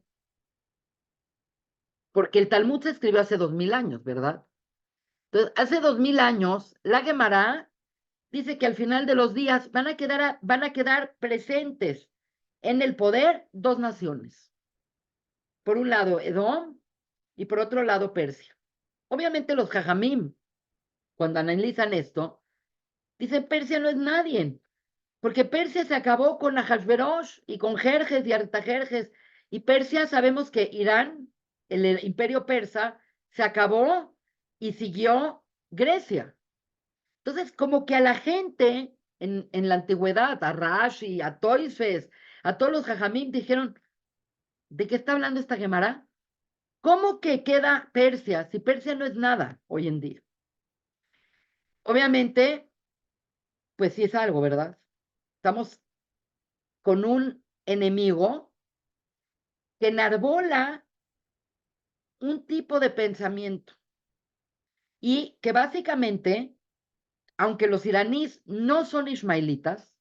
porque el Talmud se escribió hace 2000 años, ¿verdad? Entonces, hace 2000 años, la Gemara dice que al final de los días van a quedar presentes en el poder dos naciones. Por un lado, Edom y por otro lado, Persia. Obviamente los Jajamim, cuando analizan esto, dicen Persia no es nadie, porque Persia se acabó con Ahasverosh y con Jerjes y Artajerjes, y Persia sabemos que Irán, el imperio persa, se acabó y siguió Grecia. Entonces, como que a la gente en la antigüedad, a Rashi, a Toisfes, a todos los Jajamim, dijeron, ¿de qué está hablando esta Gemara? ¿Cómo que queda Persia si Persia no es nada hoy en día? Obviamente, pues sí es algo, ¿verdad? Estamos con un enemigo que enarbola un tipo de pensamiento y que básicamente, aunque los iraníes no son ismaelitas,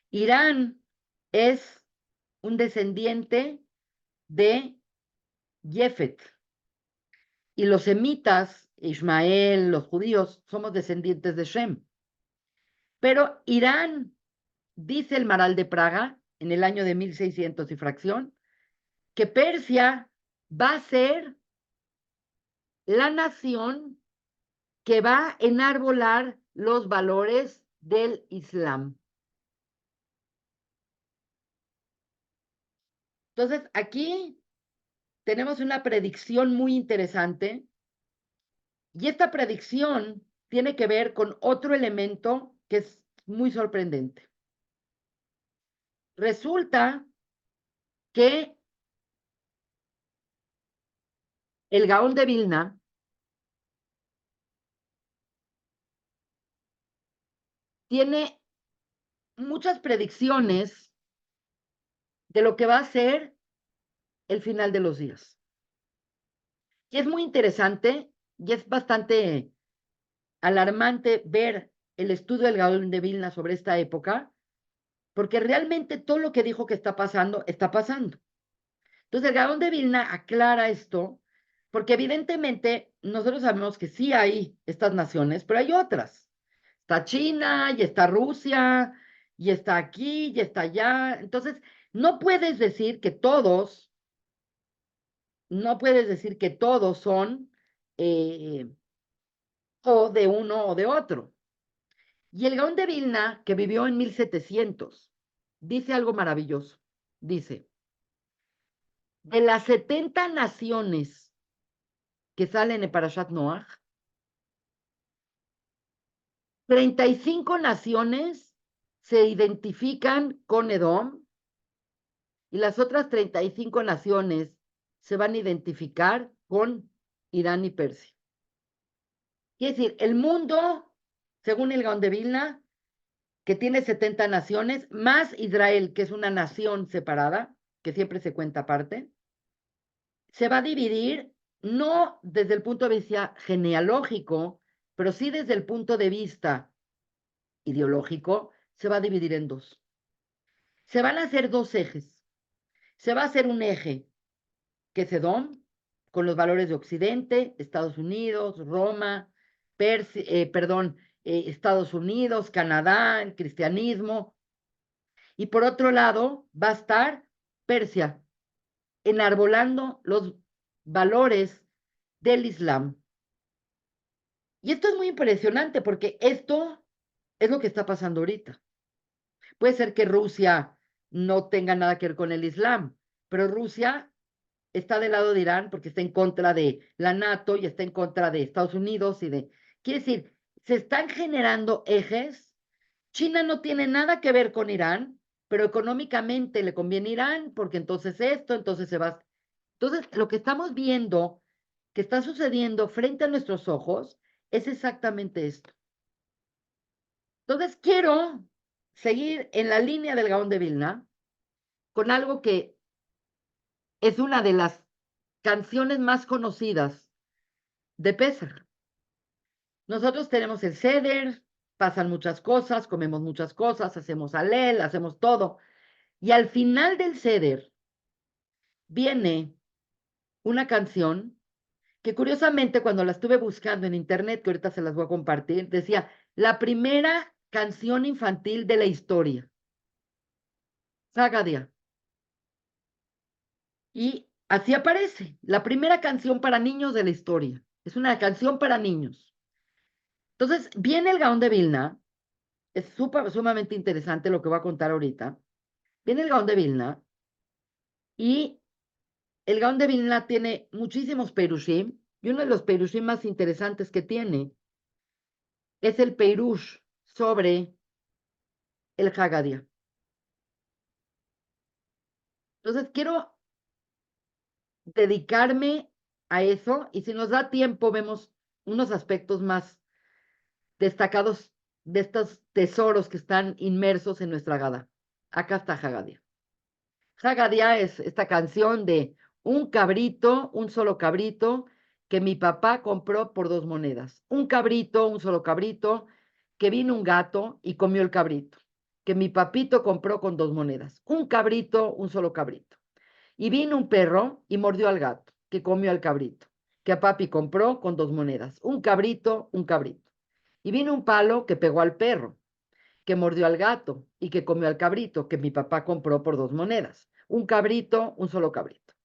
Irán es un descendiente de Jefet y los semitas, Ismael, los judíos, somos descendientes de Shem. Pero Irán, dice el Maral de Praga, en el año de 1600 y fracción, que Persia va a ser la nación que va a enarbolar los valores del Islam. Entonces, aquí tenemos una predicción muy interesante y esta predicción tiene que ver con otro elemento que es muy sorprendente. Resulta que el Gaón de Vilna tiene muchas predicciones de lo que va a ser el final de los días. Y es muy interesante y es bastante alarmante ver el estudio del Gaón de Vilna sobre esta época, porque realmente todo lo que dijo que está pasando, está pasando. Entonces, el Gaón de Vilna aclara esto, porque evidentemente nosotros sabemos que sí hay estas naciones, pero hay otras. Está China, y está Rusia, y está aquí, y está allá. Entonces, no puedes decir que todos, no puedes decir que todos son eh, o de uno o de otro. Y el Gaón de Vilna, que vivió en 1700, dice algo maravilloso. Dice, de las 70 naciones que salen en Parashat Noach, 35 naciones se identifican con Edom y las otras 35 naciones se van a identificar con Irán y Persia. Quiere decir, el mundo, según el Gaón de Vilna, que tiene 70 naciones, más Israel, que es una nación separada, que siempre se cuenta aparte, se va a dividir no desde el punto de vista genealógico, pero sí desde el punto de vista ideológico, se va a dividir en dos. Se van a hacer dos ejes. Se va a hacer un eje que es Edom, con los valores de Occidente, Estados Unidos, Roma, Estados Unidos, Canadá, el cristianismo. Y por otro lado va a estar Persia, enarbolando los valores del Islam. Y esto es muy impresionante porque esto es lo que está pasando ahorita. Puede ser que Rusia no tenga nada que ver con el Islam, pero Rusia está del lado de Irán porque está en contra de la NATO y está en contra de Estados Unidos y de... Quiere decir, se están generando ejes. China no tiene nada que ver con Irán, pero económicamente le conviene Irán porque entonces esto, entonces se va... Entonces, lo que estamos viendo que está sucediendo frente a nuestros ojos es exactamente esto. Entonces, quiero seguir en la línea del Gaón de Vilna con algo que es una de las canciones más conocidas de Pesaj. Nosotros tenemos el Seder, pasan muchas cosas, comemos muchas cosas, hacemos alel, hacemos todo. Y al final del Seder viene una canción que curiosamente cuando la estuve buscando en internet, que ahorita se las voy a compartir, decía, la primera canción infantil de la historia, Sagadia. Y así aparece, la primera canción para niños de la historia. Es una canción para niños. Entonces, viene el Gaón de Vilna, es sumamente interesante lo que voy a contar ahorita. Viene el Gaón de Vilna y el Gaón de Vilna tiene muchísimos perushim y uno de los perushim más interesantes que tiene es el perush sobre el Haggadah. Entonces, quiero dedicarme a eso y si nos da tiempo vemos unos aspectos más destacados de estos tesoros que están inmersos en nuestra Haggadah. Acá está Haggadah. Haggadah es esta canción de un cabrito, un solo cabrito, que mi papá compró por 2 monedas. Un cabrito, un solo cabrito, que vino un gato y comió el cabrito, que mi papito compró con 2 monedas. Un cabrito, un solo cabrito. Y vino un perro y mordió al gato, que comió al cabrito, que a papi compró con 2 monedas. Un cabrito, un cabrito. Y vino un palo que pegó al perro, que mordió al gato y que comió al cabrito, que mi papá compró por 2 monedas. Un cabrito, un solo cabrito.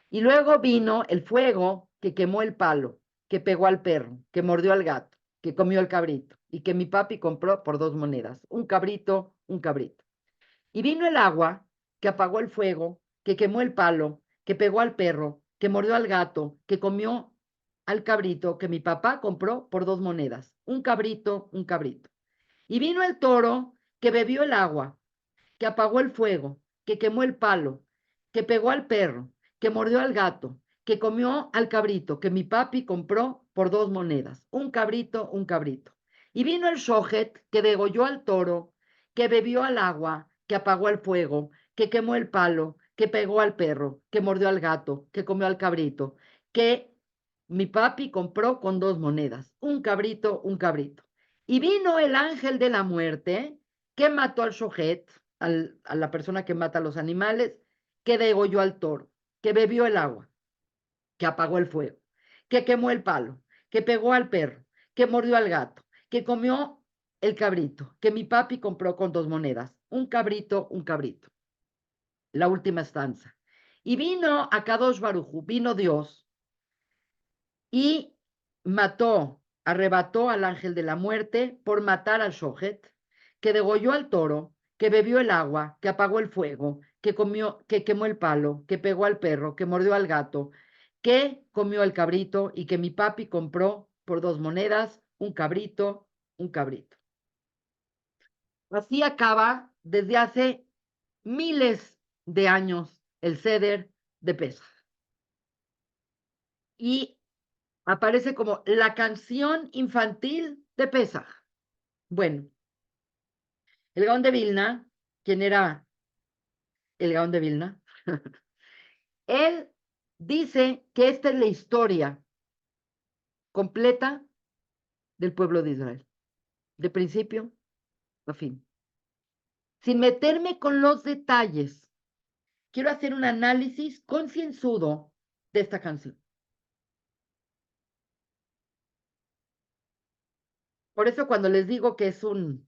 Y luego vino el fuego que quemó el palo, que pegó al perro, que mordió al gato, que comió el cabrito y que mi papi compró por 2 monedas. Un cabrito, un cabrito. Y vino el agua que apagó el fuego, que quemó el palo, que pegó al perro, que mordió al gato, que comió al cabrito, que mi papá compró por 2 monedas. Un cabrito, un cabrito. Y vino el toro que bebió el agua, que apagó el fuego, que quemó el palo, que pegó al perro, que mordió al gato, que comió al cabrito, que mi papi compró por 2 monedas. Un cabrito, un cabrito. Y vino el shojet que degolló al toro, que bebió al agua, que apagó el fuego, que quemó el palo, que pegó al perro, que mordió al gato, que comió al cabrito, que mi papi compró con 2 monedas. Un cabrito, un cabrito. Y vino el ángel de la muerte que mató al shojet, a la persona que mata a los animales, que degolló al toro, que bebió el agua, que apagó el fuego, que quemó el palo, que pegó al perro, que mordió al gato, que comió el cabrito, que mi papi compró con 2 monedas. Un cabrito, un cabrito. La última estanza. Y vino a Kadosh Barujú, vino Dios y mató, arrebató al ángel de la muerte por matar al shojet, que degolló al toro, que bebió el agua, que apagó el fuego, que comió, que quemó el palo, que pegó al perro, que mordió al gato, que comió el cabrito y que mi papi compró por 2 monedas un cabrito, un cabrito. Así acaba desde hace miles de años el ceder de Pesaj. Y aparece como la canción infantil de Pesaj. Bueno, el Gaón de Vilna, ¿quién era el Gaón de Vilna? Él dice que esta es la historia completa del pueblo de Israel, de principio a fin. Sin meterme con los detalles, quiero hacer un análisis concienzudo de esta canción. Por eso cuando les digo que es un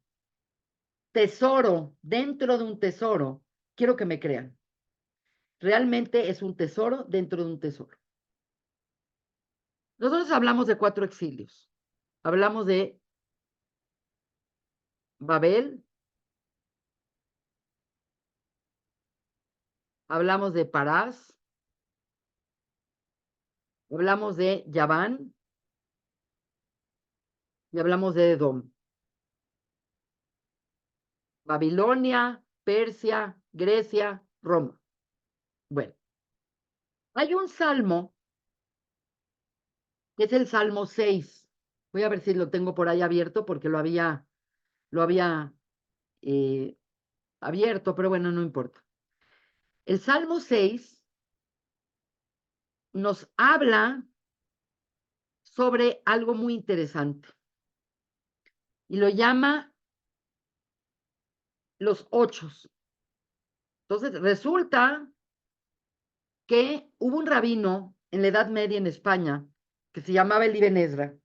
tesoro dentro de un tesoro, quiero que me crean. Realmente es un tesoro dentro de un tesoro. Nosotros hablamos de 4 exilios. Hablamos de Babel, hablamos de Parás, hablamos de Yaván y hablamos de Edom. Babilonia, Persia, Grecia, Roma. Bueno, hay un salmo que es el Salmo 6. Voy a ver si lo tengo por ahí abierto porque lo había abierto, pero bueno, no importa. El Salmo 6 nos habla sobre algo muy interesante y lo llama los ochos. Entonces, resulta que hubo un rabino en la Edad Media en España que se llamaba el Ibn Ezra.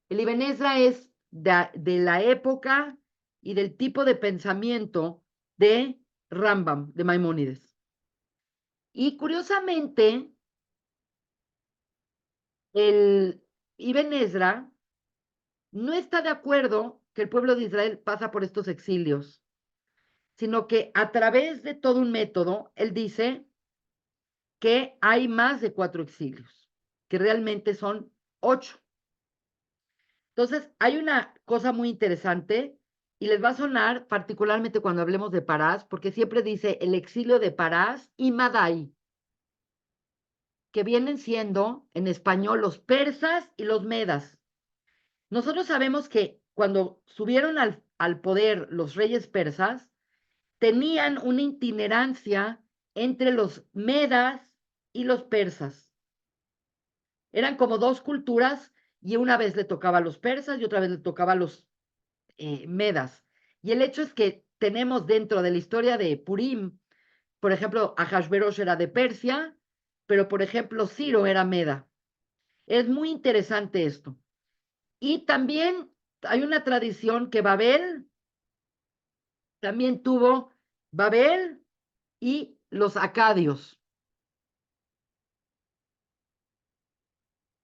El Ibn Ezra es de la época y del tipo de pensamiento de Rambam, de Maimónides. Y curiosamente, el Ibn Ezra no está de acuerdo que el pueblo de Israel pasa por estos exilios, sino que a través de todo un método, él dice que hay más de 4 exilios, que realmente son 8. Entonces, hay una cosa muy interesante y les va a sonar particularmente cuando hablemos de Parás, porque siempre dice el exilio de Parás y Madai, que vienen siendo en español los persas y los medas. Nosotros sabemos que cuando subieron al poder los reyes persas, tenían una itinerancia entre los medas y los persas. Eran como dos culturas y una vez le tocaba a los persas y otra vez le tocaba a los medas. Y el hecho es que tenemos dentro de la historia de Purim, por ejemplo, Ahasverosh era de Persia, pero por ejemplo Ciro era meda. Es muy interesante esto. Y también hay una tradición que Babel también tuvo Babel y los acadios.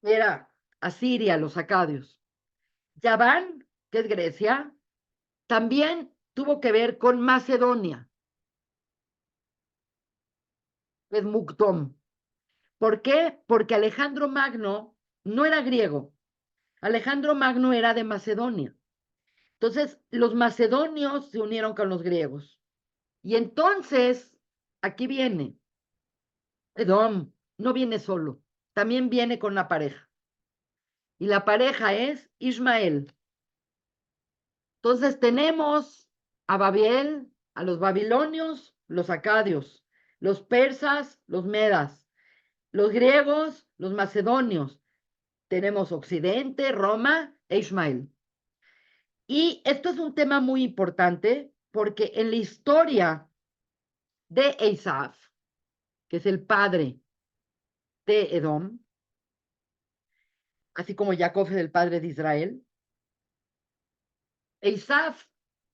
Era Asiria, los acadios. Yaván, que es Grecia, también tuvo que ver con Macedonia, que es Mukdom. ¿Por qué? Porque Alejandro Magno no era griego. Alejandro Magno era de Macedonia. Entonces, los macedonios se unieron con los griegos. Y entonces, aquí viene, Edom no viene solo, también viene con una pareja. Y la pareja es Ismael. Entonces tenemos a Babel, a los babilonios, los acadios, los persas, los medas, los griegos, los macedonios. Tenemos Occidente, Roma e Ismael. Y esto es un tema muy importante porque en la historia de Esaf, que es el padre de Edom, así como Jacob es el padre de Israel, Esaf,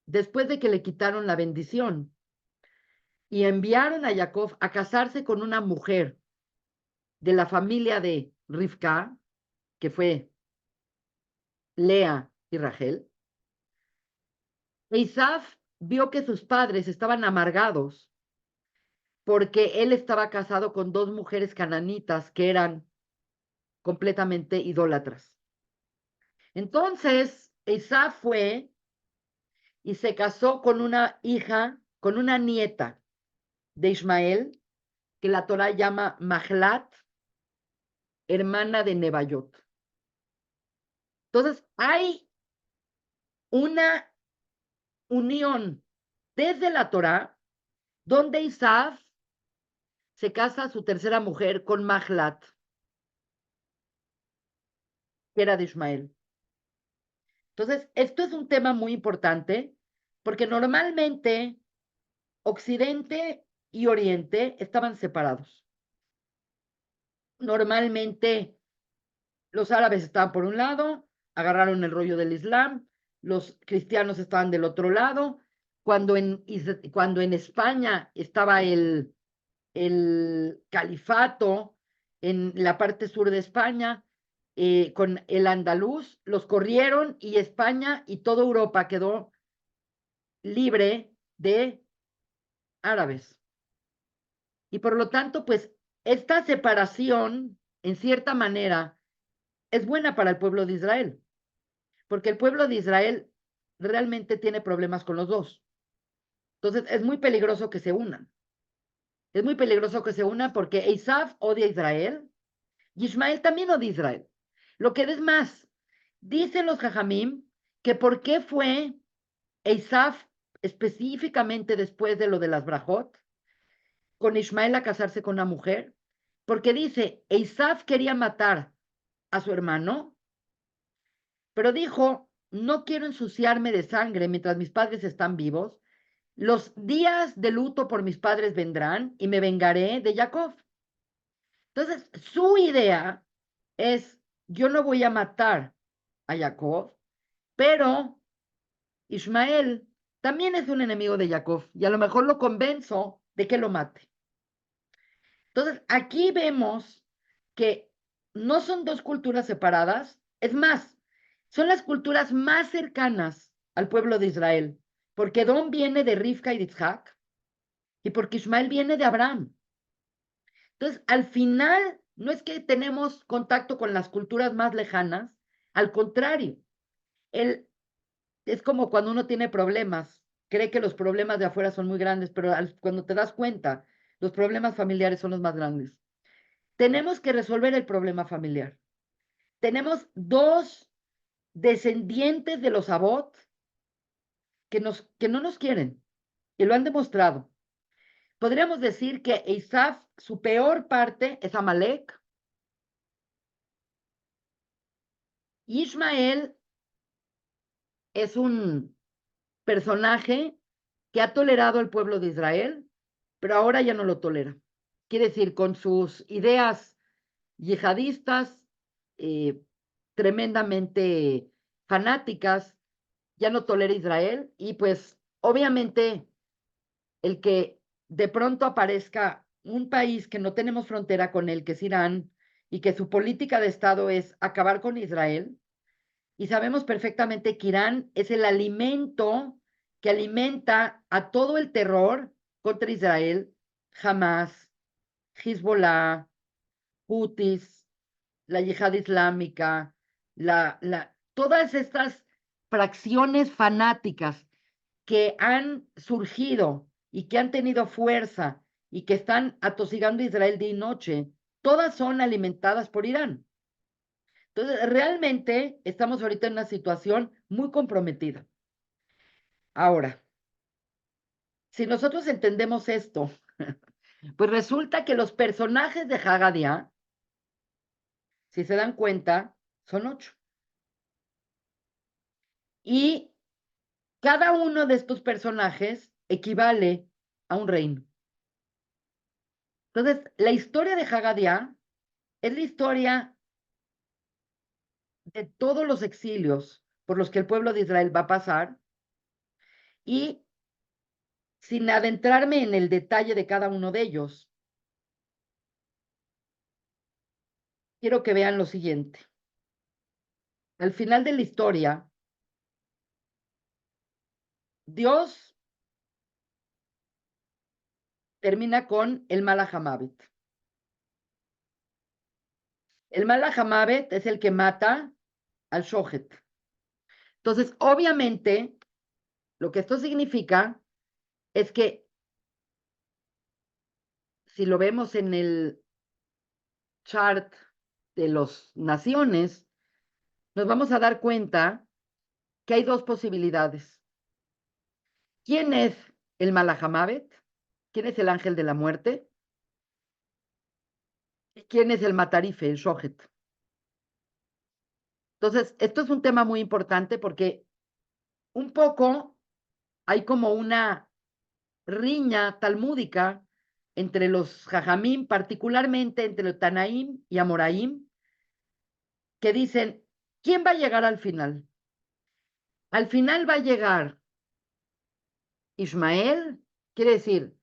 después de que le quitaron la bendición y enviaron a Jacob a casarse con una mujer de la familia de Rivka, que fue Lea y Rachel, Esaf vio que sus padres estaban amargados porque él estaba casado con dos mujeres cananitas que eran completamente idólatras. Entonces, Esaf fue y se casó con una hija, con una nieta de Ismael, que la Torah llama Mahlat, hermana de Nebayot. Entonces, hay una unión desde la Torah donde Isaf se casa a su tercera mujer con Mahlat, que era de Ismael. Entonces, esto es un tema muy importante porque normalmente Occidente y Oriente estaban separados. Normalmente los árabes estaban por un lado, agarraron el rollo del Islam, los cristianos estaban del otro lado. Cuando en España estaba el califato en la parte sur de España, con el andaluz, los corrieron y España y toda Europa quedó libre de árabes. Y por lo tanto, pues esta separación, en cierta manera, es buena para el pueblo de Israel, porque el pueblo de Israel realmente tiene problemas con los dos. Entonces, es muy peligroso que se unan. Es muy peligroso que se unan porque Isaf odia a Israel y Ismael también odia a Israel. Lo que es más, dicen los Jajamim que por qué fue Isaf específicamente después de lo de las Brajot, con Ismael a casarse con una mujer, porque dice, Esav quería matar a su hermano, pero dijo, no quiero ensuciarme de sangre mientras mis padres están vivos. Los días de luto por mis padres vendrán y me vengaré de Jacob. Entonces, su idea es, yo no voy a matar a Jacob, pero Ismael también es un enemigo de Jacob y a lo mejor lo convenzo de que lo mate. Entonces, aquí vemos que no son dos culturas separadas, es más, son las culturas más cercanas al pueblo de Israel, porque Edom viene de Rivka y de Isaac, y porque Ismael viene de Abraham. Entonces, al final, no es que tenemos contacto con las culturas más lejanas, al contrario, el, es como cuando uno tiene problemas, cree que los problemas de afuera son muy grandes, pero cuando te das cuenta, los problemas familiares son los más grandes. Tenemos que resolver el problema familiar. Tenemos dos descendientes de los Abot que no nos quieren y lo han demostrado. Podríamos decir que Esav, su peor parte es Amalek. Ismael es un personaje que ha tolerado al pueblo de Israel, pero ahora ya no lo tolera. Quiere decir, con sus ideas yihadistas, eh, tremendamente fanáticas, ya no tolera Israel y pues obviamente el que de pronto aparezca un país que no tenemos frontera con él, que es Irán, y que su política de Estado es acabar con Israel, y sabemos perfectamente que Irán es el alimento que alimenta a todo el terror contra Israel, Hamas, Hezbollah, Houthis, la yihad islámica, todas estas fracciones fanáticas que han surgido y que han tenido fuerza y que están atosigando a Israel día y noche, todas son alimentadas por Irán. Entonces, realmente estamos ahorita en una situación muy comprometida. Ahora, si nosotros entendemos esto, pues resulta que los personajes de Haggadah, si se dan cuenta, son 8. Y cada uno de estos personajes equivale a un reino. Entonces, la historia de Haggadah es la historia de todos los exilios por los que el pueblo de Israel va a pasar y sin adentrarme en el detalle de cada uno de ellos, quiero que vean lo siguiente. Al final de la historia, Dios termina con el Malach HaMavet. El Malach HaMavet es el que mata al Shohet. Entonces, obviamente, lo que esto significa es que si lo vemos en el chart de las naciones, nos vamos a dar cuenta que hay dos posibilidades. ¿Quién es el Malach HaMavet? ¿Quién es el ángel de la muerte? ¿Y quién es el Matarife, el Shohet? Entonces, esto es un tema muy importante porque un poco hay como una riña talmúdica entre los Jajamim, particularmente entre los Tanaim y Amoraim, que dicen, ¿quién va a llegar al final? Al final va a llegar Ismael, quiere decir,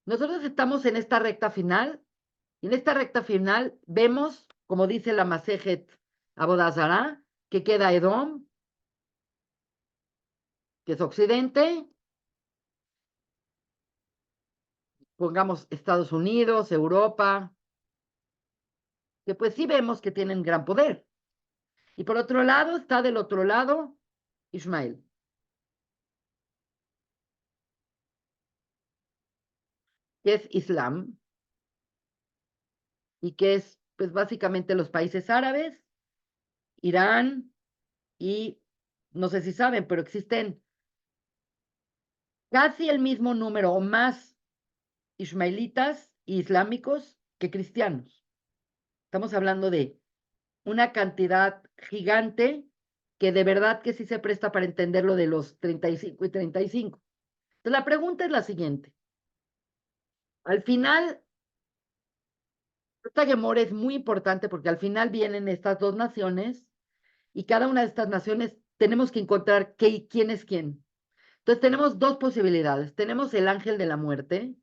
nosotros estamos en esta recta final, y en esta recta final vemos, como dice la Masejet Abodazara, que queda Edom, que es Occidente, pongamos Estados Unidos, Europa, que pues sí vemos que tienen gran poder. Y por otro lado está del otro lado Ismael, que es Islam y que es pues básicamente los países árabes, Irán y no sé si saben, pero existen casi el mismo número o más ismaelitas e islámicos que cristianos. Estamos hablando de una cantidad gigante que de verdad que sí se presta para entender lo de los 35 y 35. Entonces, la pregunta es la siguiente. Al final, esta Gemora es muy importante porque al final vienen estas dos naciones y cada una de estas naciones tenemos que encontrar quién es quién. Entonces tenemos dos posibilidades. Tenemos el ángel de la muerte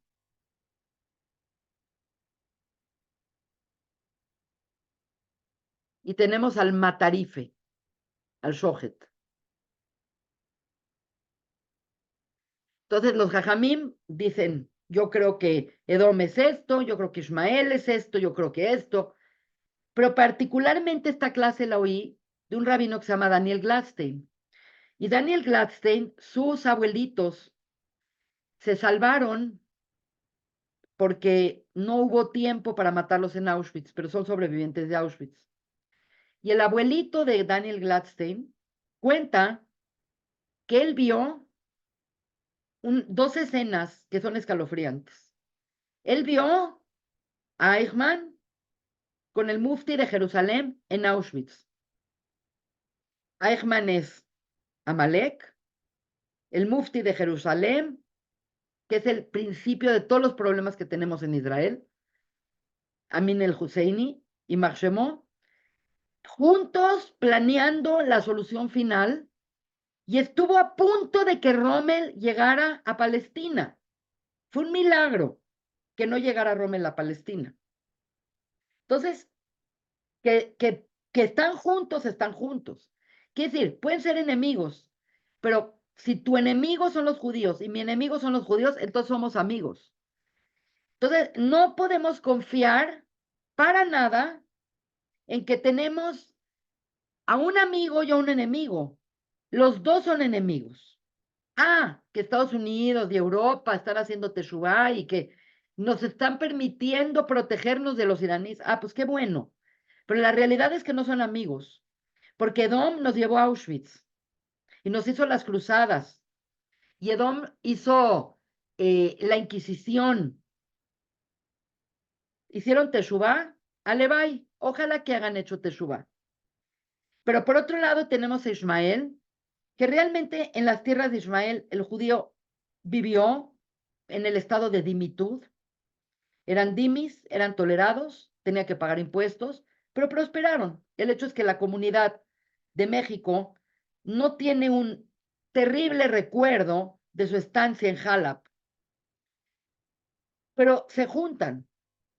y tenemos al matarife, al shohet. Entonces los jajamim dicen, yo creo que Edom es esto, yo creo que Ismael es esto, yo creo que esto, pero particularmente esta clase la oí de un rabino que se llama Daniel Gladstein. Y Daniel Gladstein, sus abuelitos se salvaron porque no hubo tiempo para matarlos en Auschwitz, pero son sobrevivientes de Auschwitz. Y el abuelito de Daniel Gladstein cuenta que él vio dos escenas que son escalofriantes. Él vio a Eichmann con el mufti de Jerusalén en Auschwitz. Eichmann es Amalek, el mufti de Jerusalén, que es el principio de todos los problemas que tenemos en Israel, Amin el Husseini y Marshemot, juntos planeando la solución final, y estuvo a punto de que Rommel llegara a Palestina. Fue un milagro que no llegara Rommel a Palestina. Entonces, que están juntos, están juntos. Quiere decir, pueden ser enemigos, pero si tu enemigo son los judíos y mi enemigo son los judíos, entonces somos amigos. Entonces, no podemos confiar para nada en que tenemos a un amigo y a un enemigo. Los dos son enemigos. Que Estados Unidos y Europa están haciendo teshuvá y que nos están permitiendo protegernos de los iraníes. Pues qué bueno. Pero la realidad es que no son amigos, porque Edom nos llevó a Auschwitz y nos hizo las cruzadas. Y Edom hizo la Inquisición. Hicieron teshuvá, alevay, ojalá que hagan hecho teshuvá. Pero por otro lado tenemos a Ismael, que realmente en las tierras de Ismael el judío vivió en el estado de dimitud. Eran dimis, eran tolerados, tenía que pagar impuestos, pero prosperaron. El hecho es que la comunidad de México no tiene un terrible recuerdo de su estancia en Jalap, pero se juntan.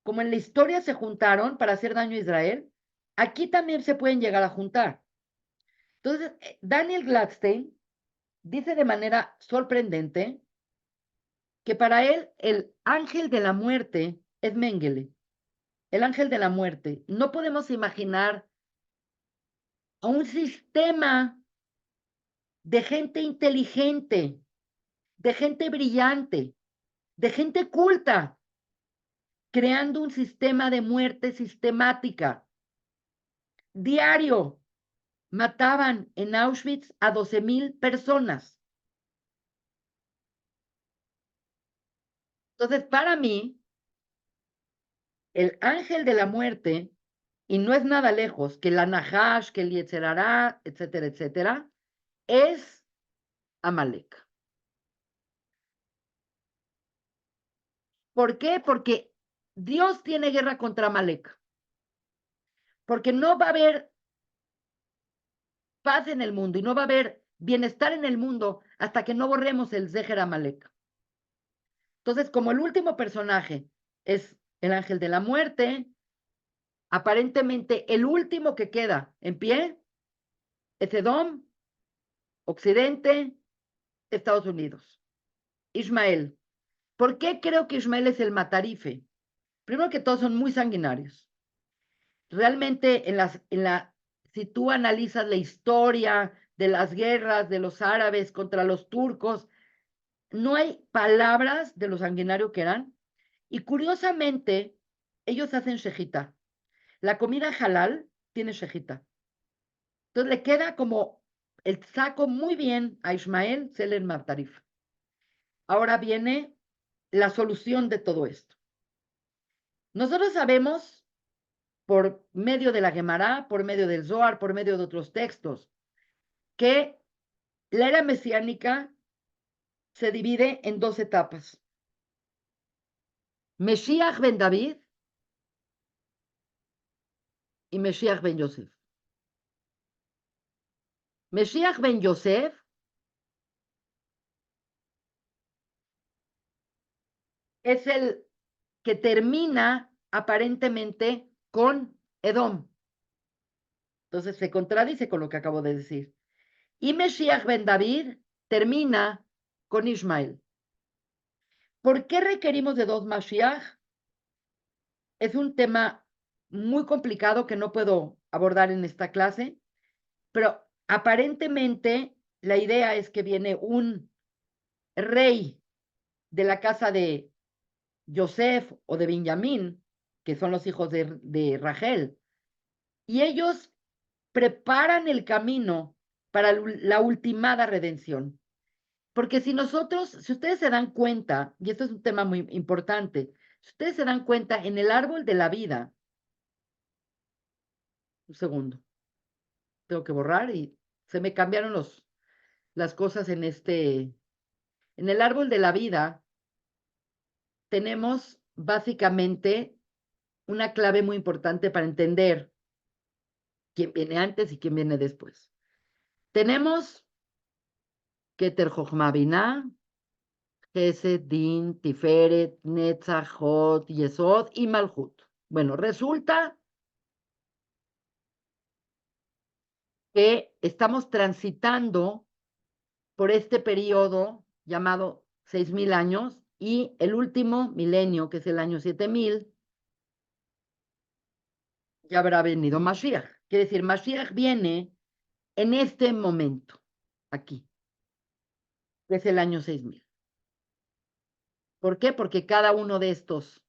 Como en la historia se juntaron para hacer daño a Israel, aquí también se pueden llegar a juntar. Entonces, Daniel Gladstein dice de manera sorprendente que para él el ángel de la muerte es Mengele, el ángel de la muerte. No podemos imaginar a un sistema de gente inteligente, de gente brillante, de gente culta, creando un sistema de muerte sistemática. Diario mataban en Auschwitz a 12,000 personas. Entonces, para mí, el ángel de la muerte, y no es nada lejos que la Nahash, que el Yetzerará, etcétera, etcétera, es Amalek. ¿Por qué? Porque Dios tiene guerra contra Amalek. Porque no va a haber paz en el mundo y no va a haber bienestar en el mundo hasta que no borremos el Zeher Amalek. Entonces, como el último personaje es el ángel de la muerte, aparentemente el último que queda en pie es Edom, Occidente, Estados Unidos. Ismael. ¿Por qué creo que Ismael es el matarife? Primero que todos son muy sanguinarios. Realmente si tú analizas la historia de las guerras de los árabes contra los turcos, no hay palabras de lo sanguinario que eran. Y curiosamente, ellos hacen shejita. La comida halal tiene shejita. Entonces le queda como el saco muy bien a Ismael Selen Martarif. Ahora viene la solución de todo esto. Nosotros sabemos por medio de la Gemara, por medio del Zohar, por medio de otros textos, que la era mesiánica se divide en dos etapas. Mesías ben David y Mesías ben Yosef. Mesías ben Yosef es el que termina aparentemente con Edom. Entonces se contradice con lo que acabo de decir. Y Mesías ben David termina con Ismael. ¿Por qué requerimos de dos Mashiach? Es un tema muy complicado que no puedo abordar en esta clase, pero aparentemente la idea es que viene un rey de la casa de Joseph o de Benjamín, que son los hijos de Rachel, y ellos preparan el camino para la ultimada redención. Porque si nosotros, si ustedes se dan cuenta, y esto es un tema muy importante, si ustedes se dan cuenta, en el árbol de la vida, un segundo, tengo que borrar y se me cambiaron las cosas en el árbol de la vida tenemos básicamente una clave muy importante para entender quién viene antes y quién viene después. Tenemos Keter Jochma Binah, Gesed, Din, Tiferet, Netzach, Hod, Yesod y Malhut. Bueno, resulta que estamos transitando por este periodo llamado 6,000 años y el último milenio, que es el año 7,000, ya habrá venido Mashiach. Quiere decir, Mashiach viene en este momento, aquí, que es el año 6,000. ¿Por qué? Porque cada uno de estos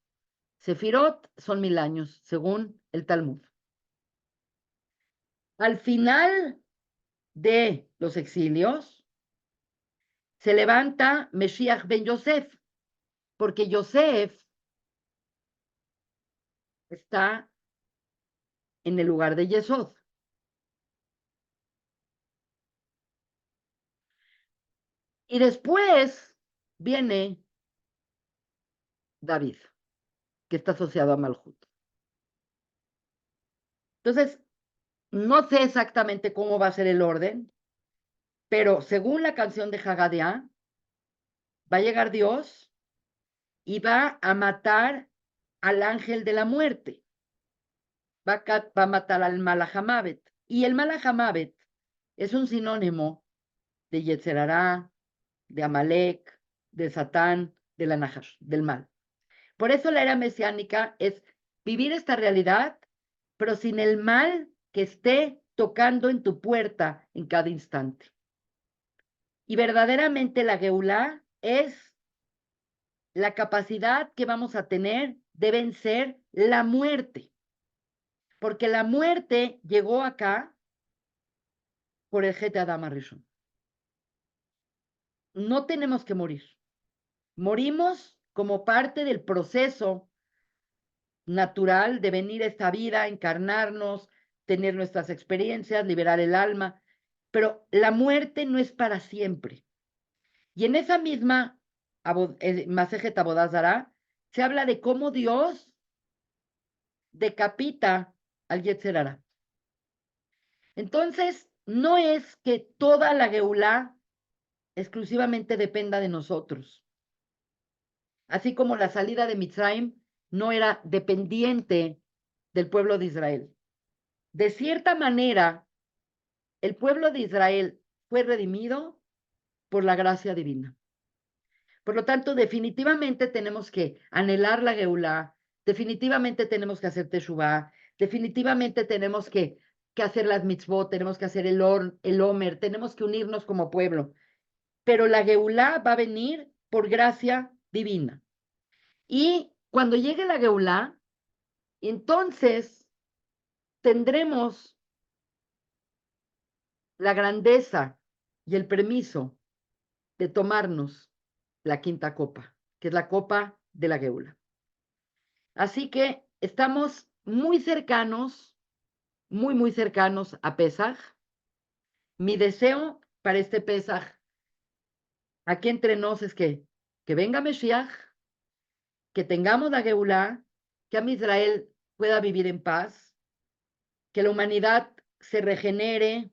Sefirot son 1,000 años, según el Talmud. Al final de los exilios, se levanta Mesías ben Yosef, porque Yosef está en el lugar de Yesod. Y después viene David, que está asociado a Malhut. Entonces, no sé exactamente cómo va a ser el orden, pero según la canción de Haggadah, va a llegar Dios y va a matar al ángel de la muerte. Va a matar al Malahamavet. Y el Malahamavet es un sinónimo de Yetzer Hará, de Amalek, de Satán, de la Nahash, del mal. Por eso la era mesiánica es vivir esta realidad, pero sin el mal que esté tocando en tu puerta en cada instante. Y verdaderamente la Geulá es la capacidad que vamos a tener de vencer la muerte. Porque la muerte llegó acá por el Gete Adam Rishon. No tenemos que morir. Morimos como parte del proceso natural de venir a esta vida, encarnarnos, tener nuestras experiencias, liberar el alma, pero la muerte no es para siempre. Y en esa misma Masejet Avodah Zará se habla de cómo Dios decapita al Yetzer Hará. Entonces, no es que toda la Geulá exclusivamente dependa de nosotros. Así como la salida de Mitzrayim no era dependiente del pueblo de Israel. De cierta manera, el pueblo de Israel fue redimido por la gracia divina. Por lo tanto, definitivamente tenemos que anhelar la Geulá, definitivamente tenemos que hacer Teshuvá, definitivamente tenemos que hacer las mitzvot, tenemos que hacer el Omer, tenemos que unirnos como pueblo. Pero la Geulá va a venir por gracia divina. Y cuando llegue la Geulá, entonces tendremos la grandeza y el permiso de tomarnos la quinta copa, que es la copa de la Geula. Así que estamos muy cercanos, muy cercanos a Pesaj. Mi deseo para este Pesaj, aquí entre nos, es que venga Mesías, que tengamos la Geulá, que Am Israel pueda vivir en paz, que la humanidad se regenere,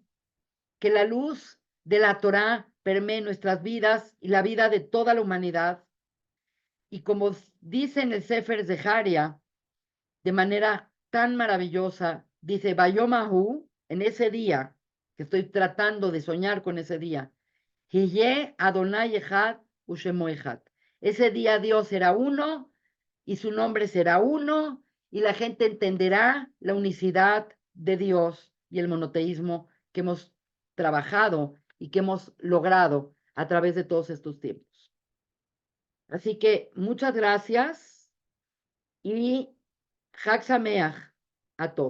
que la luz de la Torá permee nuestras vidas y la vida de toda la humanidad. Y como dice en el Sefer Zeharia, de manera tan maravillosa, dice, Bayomahu, en ese día, que estoy tratando de soñar con ese día, Hiye Adonai Echad Ushemo Echad. Ese día Dios será uno y su nombre será uno y la gente entenderá la unicidad de Dios y el monoteísmo que hemos trabajado y que hemos logrado a través de todos estos tiempos. Así que muchas gracias y Chag Sameach a todos.